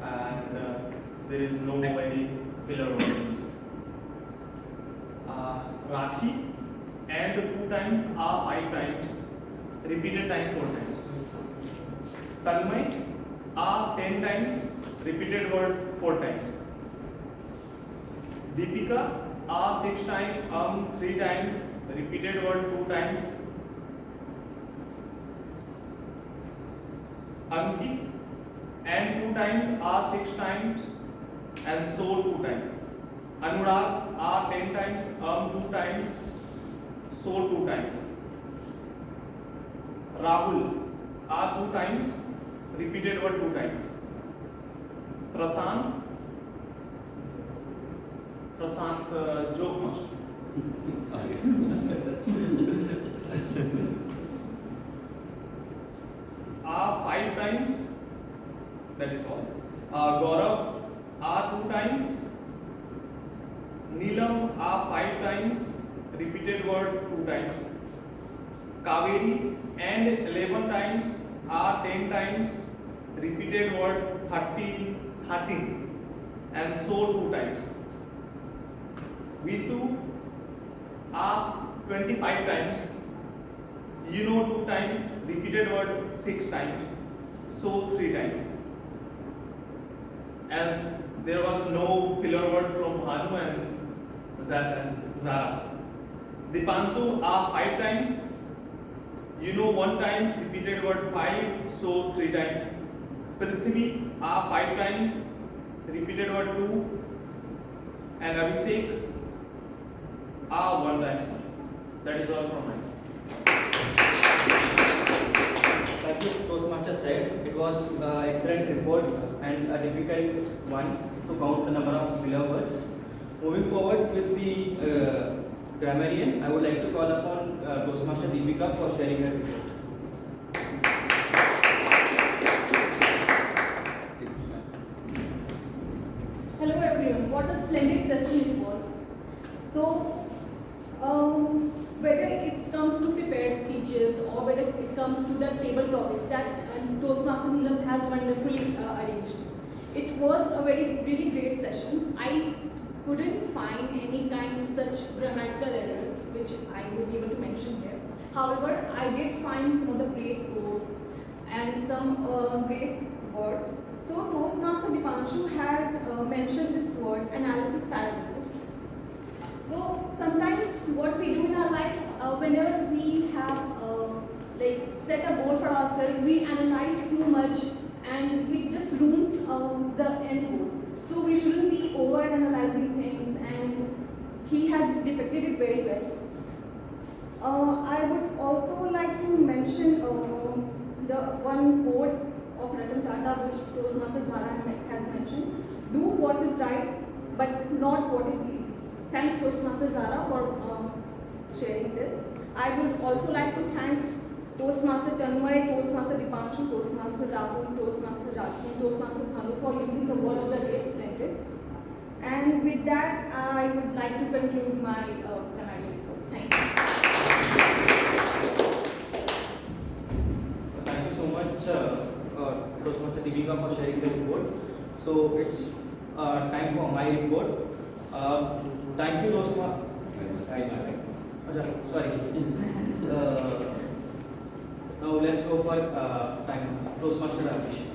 A: and there is no very filler word. Rakhi and 2 times are 5 times, repeated time 4 times. Tanmay are 10 times, repeated word 4 times. Deepika are 6 times, 3 times, repeated word 2 times. Ankit and 2 times are 6 times, and so 2 times. Anurag are 10 times, 2 times, so 2 times. Rahul are 2 times, repeated word 2 times. Prasant, joke master. Are 5 times, that is all. Gaurav are 2 times. Neelam are 5 times, repeated word 2 times. Kaveri and 11 times are 10 times, repeated word 13, and so 2 times. Visu are 25 times, 2 times, repeated word 6 times, so 3 times. As there was no filler word from Bhanu and Zara. Dipanshu are 5 times, 1 times, repeated word 5, so 3 times. Prithvi are 5 times, repeated word 2, and Abhishek are 1 times. That is all from my side.
N: Thank you, Toastmaster Saif. It was an excellent report and a difficult one to count the number of filler words. Moving forward with the grammarian, I would like to call upon Toastmaster Deepika for sharing her report.
O: Hello everyone, what a splendid session it was. So, whether it comes to prepared speeches or whether it comes to the table topics that Toastmaster Neelam has wonderfully arranged, it was a really great session. I couldn't find any kind of such grammatical errors which I would be able to mention here. However, I did find some of the great quotes and some great words. So Toastmaster Dipanshu has mentioned this word, analysis paralysis. So sometimes what we do in our life, whenever we have set a goal for ourselves, we analyze too much and we just ruin the end goal. So we shouldn't be over-analyzing things, and he has depicted it very well. I would also like to mention the one quote of Ratan Tata which Toastmaster Zara has mentioned: do what is right, but not what is easy. Thanks Toastmaster Zara for sharing this. I would also like to thank Toastmaster Tanmay, Toastmaster Dipanshu, Toastmaster Rahul, Toastmaster Raju, Toastmaster Bhanu for using the word of the day splendid. And with that, I would like to conclude my grammatical report. Thank you.
N: Thank you so much, Toastmaster Deepika, for sharing the report. So it's time for my report. Thank you, Toastmaster. Sorry. Now let's go for Toastmaster Abhishek.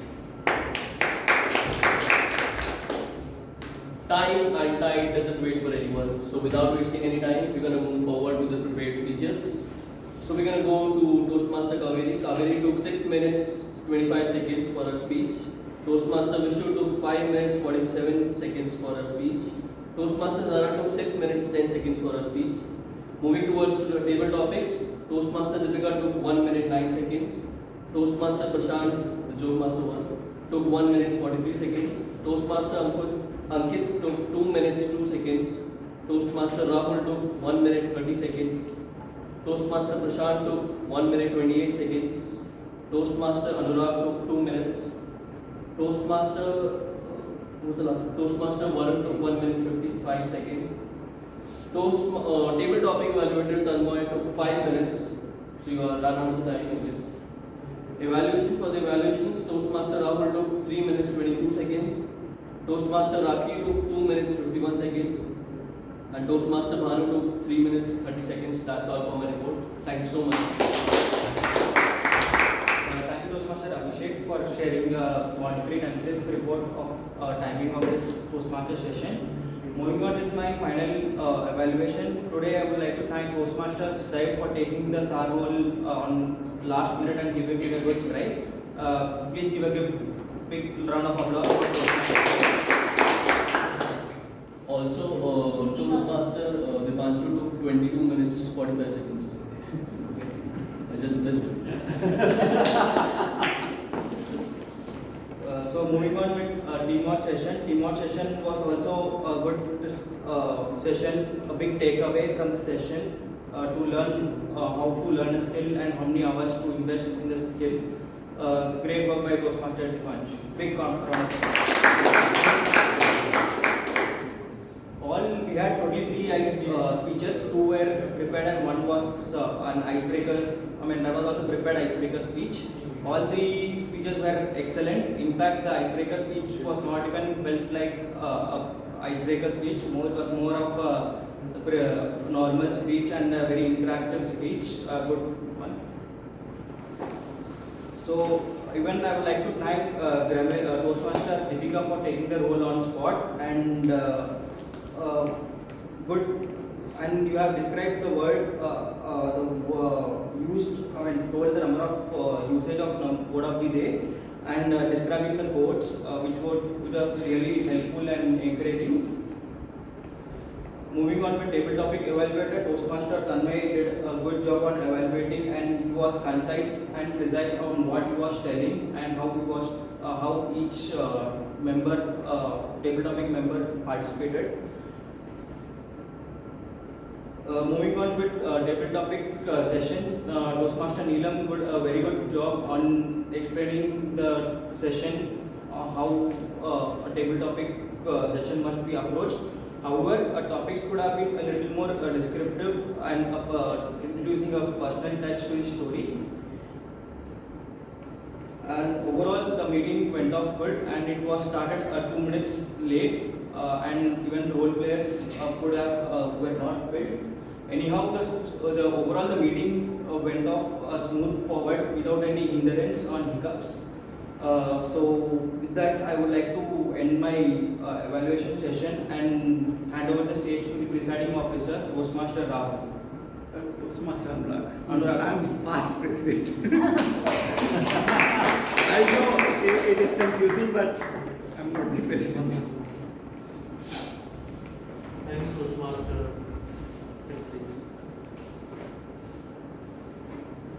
D: Time and tide doesn't wait for anyone. So without wasting any time, we're going to move forward with the prepared speeches. So we're going to go to Toastmaster Kaveri. Kaveri took 6 minutes, 25 seconds for her speech. Toastmaster Vishu took 5 minutes, 47 seconds for her speech. Toastmaster Zara took 6 minutes, 10 seconds for her speech. Moving towards the table topics, Toastmaster Deepika took 1 minute, 9 seconds. Toastmaster Prashant, the joke master one, took 1 minute, 43 seconds. Toastmaster Ankit took 2 minutes, 2 seconds. Toastmaster Rahul took 1 minute, 30 seconds. Toastmaster Prashant took 1 minute, 28 seconds. Toastmaster Anurag took 2 minutes. Toastmaster Varun took 1 minute, 55 seconds. Table topic evaluator Tanmoy took 5 minutes. So you are run out of the time, I guess. Evaluation for the evaluations, Toastmaster Rahul took 3 minutes, 22 seconds. Toastmaster Rakhi took 2 minutes, 51 seconds. And Toastmaster Bhanu took 3 minutes, 30 seconds. That's all for my report. Thank you so much.
N: Thank you, Toastmaster Abhishek, for sharing a concrete and crisp report of timing of this Toastmaster session. Moving on with my final evaluation, today I would like to thank Toastmasters side for taking the star role on last minute and giving it a good try. Please give a big round of applause for Toastmasters.
D: Also, Toastmaster Dipanshu took 22 minutes, 45 seconds. I just missed it.
N: So moving on with teamwork session. Teamwork session was also a good session, a big takeaway from the session to learn how to learn a skill and how many hours to invest in the skill. Great work by Toastmaster Dipanshu. Big round of applause. We had totally 3 speeches, 2 were prepared and 1 was an icebreaker. That was also prepared icebreaker speech. All 3 speeches were excellent. In fact, the icebreaker speech was not even felt like a icebreaker speech. It was more of a normal speech and a very interactive speech. A good one. So even I would like to thank Toastmaster Deepika for taking the role on spot and good. And you have described the word told the number of usage of word of the day and describing the quotes, which was really helpful and encouraging. Moving on with table topic evaluator, Toastmaster Tanmay did a good job on evaluating, and he was concise and precise on what he was telling and how each table topic member participated. Moving on with table topic session, Toastmaster Neelam did a very good job on explaining the session, how a table topic session must be approached. However, topics could have been a little more descriptive and introducing a personal touch to the story. And overall, the meeting went off good, and it was started 2 minutes late, and even role players were not built. Anyhow, the overall the meeting went off smooth forward without any hindrance on hiccups. So with that, I would like to end my evaluation session and hand over the stage to the presiding officer, Toastmaster Rahul.
Q: Toastmaster Anurag. I'm past president. I know it is confusing, but I'm not the president.
B: Thanks, Toastmaster.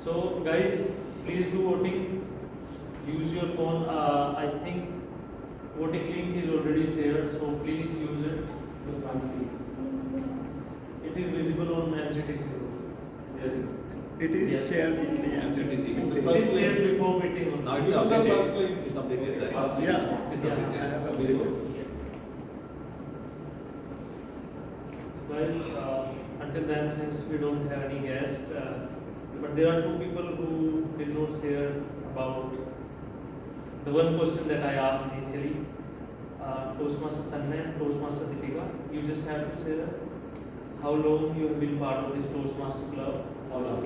B: So, guys, please do voting. Use your phone. I think voting link is already shared, so please use it. You can't see. It is visible on MCTC.
Q: It is
B: Yes.
Q: shared in the
K: MCTC.
B: It is shared before meeting.
K: Now it's
P: This is the
K: updated.
P: first link.
K: It's updated, right?
Q: Yeah.
K: It's
B: Yeah.
K: updated.
Q: I have a
K: Very good.
B: Guys, until then, since we don't have any guest, but there are two people who did not share about the one question that I asked initially. Toastmaster Tanmay and Toastmaster Deepika, you just have to say how long you have been part of this Toastmaster club.
R: How long?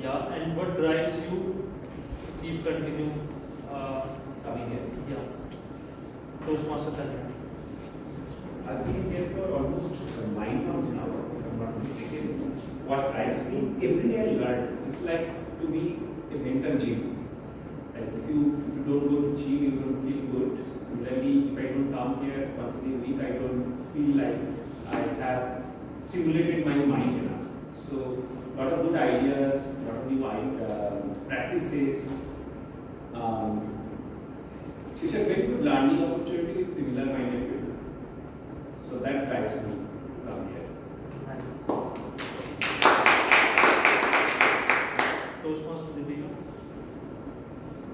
B: Yeah, and what drives you to keep continue
R: Coming here.
B: yeah. Toastmaster Tanmay.
R: I've been here for almost 9 months now, if I'm not mistaken. What drives me, every day I learn. It's like to be a mental gym. Like if you don't go to gym, you don't feel good. Similarly, if I don't come here once in a week, I don't feel like I have stimulated my mind enough. So, lot of good ideas, lot of new practices. It's a very good learning opportunity with similar minded people. So that drives me to come here.
B: Nice. Toastmaster Deepika.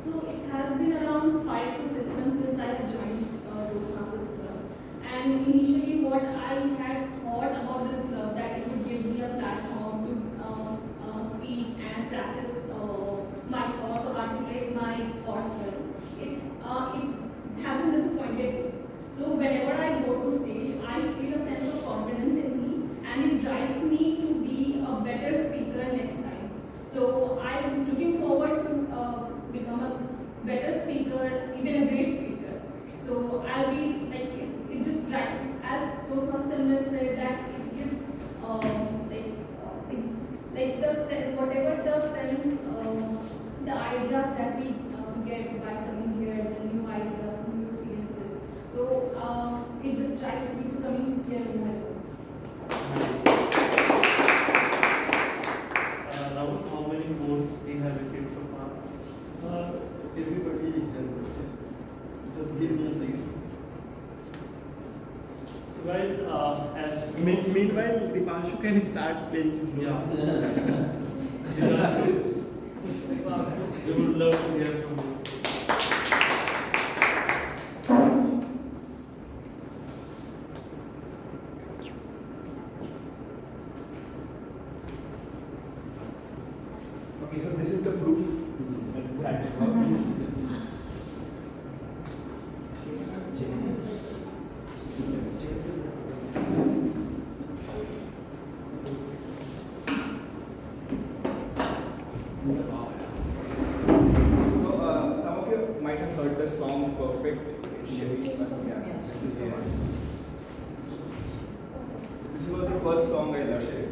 O: So it has been around 5 to 6 months since I have joined Toastmasters Club. And initially what I had thought about this club, that it would give me a platform to speak and practice my thoughts or articulate my thoughts well. It hasn't disappointed me. So whenever I go to stage, I feel a sense of confidence in me, and it drives me to be a better speaker next time. So I'm looking forward to become a better speaker, even a great speaker. So I'll be like, it just drives, as Toastmaster said, that it gives like the sense, whatever the sense, the ideas that we get by coming here, the new ideas, new experiences. So it just drives me to coming here more.
B: Rahul, how many votes we have received so far?
Q: Everybody has voted. Just give me a second.
B: So guys, as
Q: Meanwhile, Dipanshu can start playing notes.
B: we would love to hear from you.
Q: Okay, so this is the proof that some of you might have heard the song Perfect. Yes. This was the first song I learned.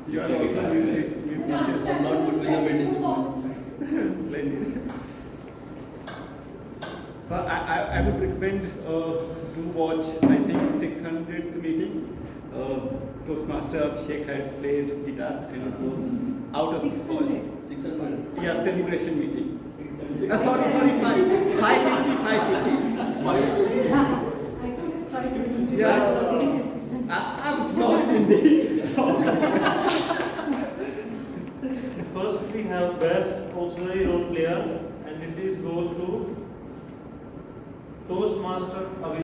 Q: You are also music musician.
D: I'm not good with the bit instruments.
Q: Splendid. So I would recommend to watch, I think, 600th meeting. Toastmaster Abhishek had played guitar and it was out of this world.
D: 600.
Q: Yeah, celebration meeting. Sorry, 550, 550.
C: I thought it's 550.
Q: Yeah, I was lost in the song.
B: First we have best auxiliary role player, and it is goes to Toastmaster Abhishek.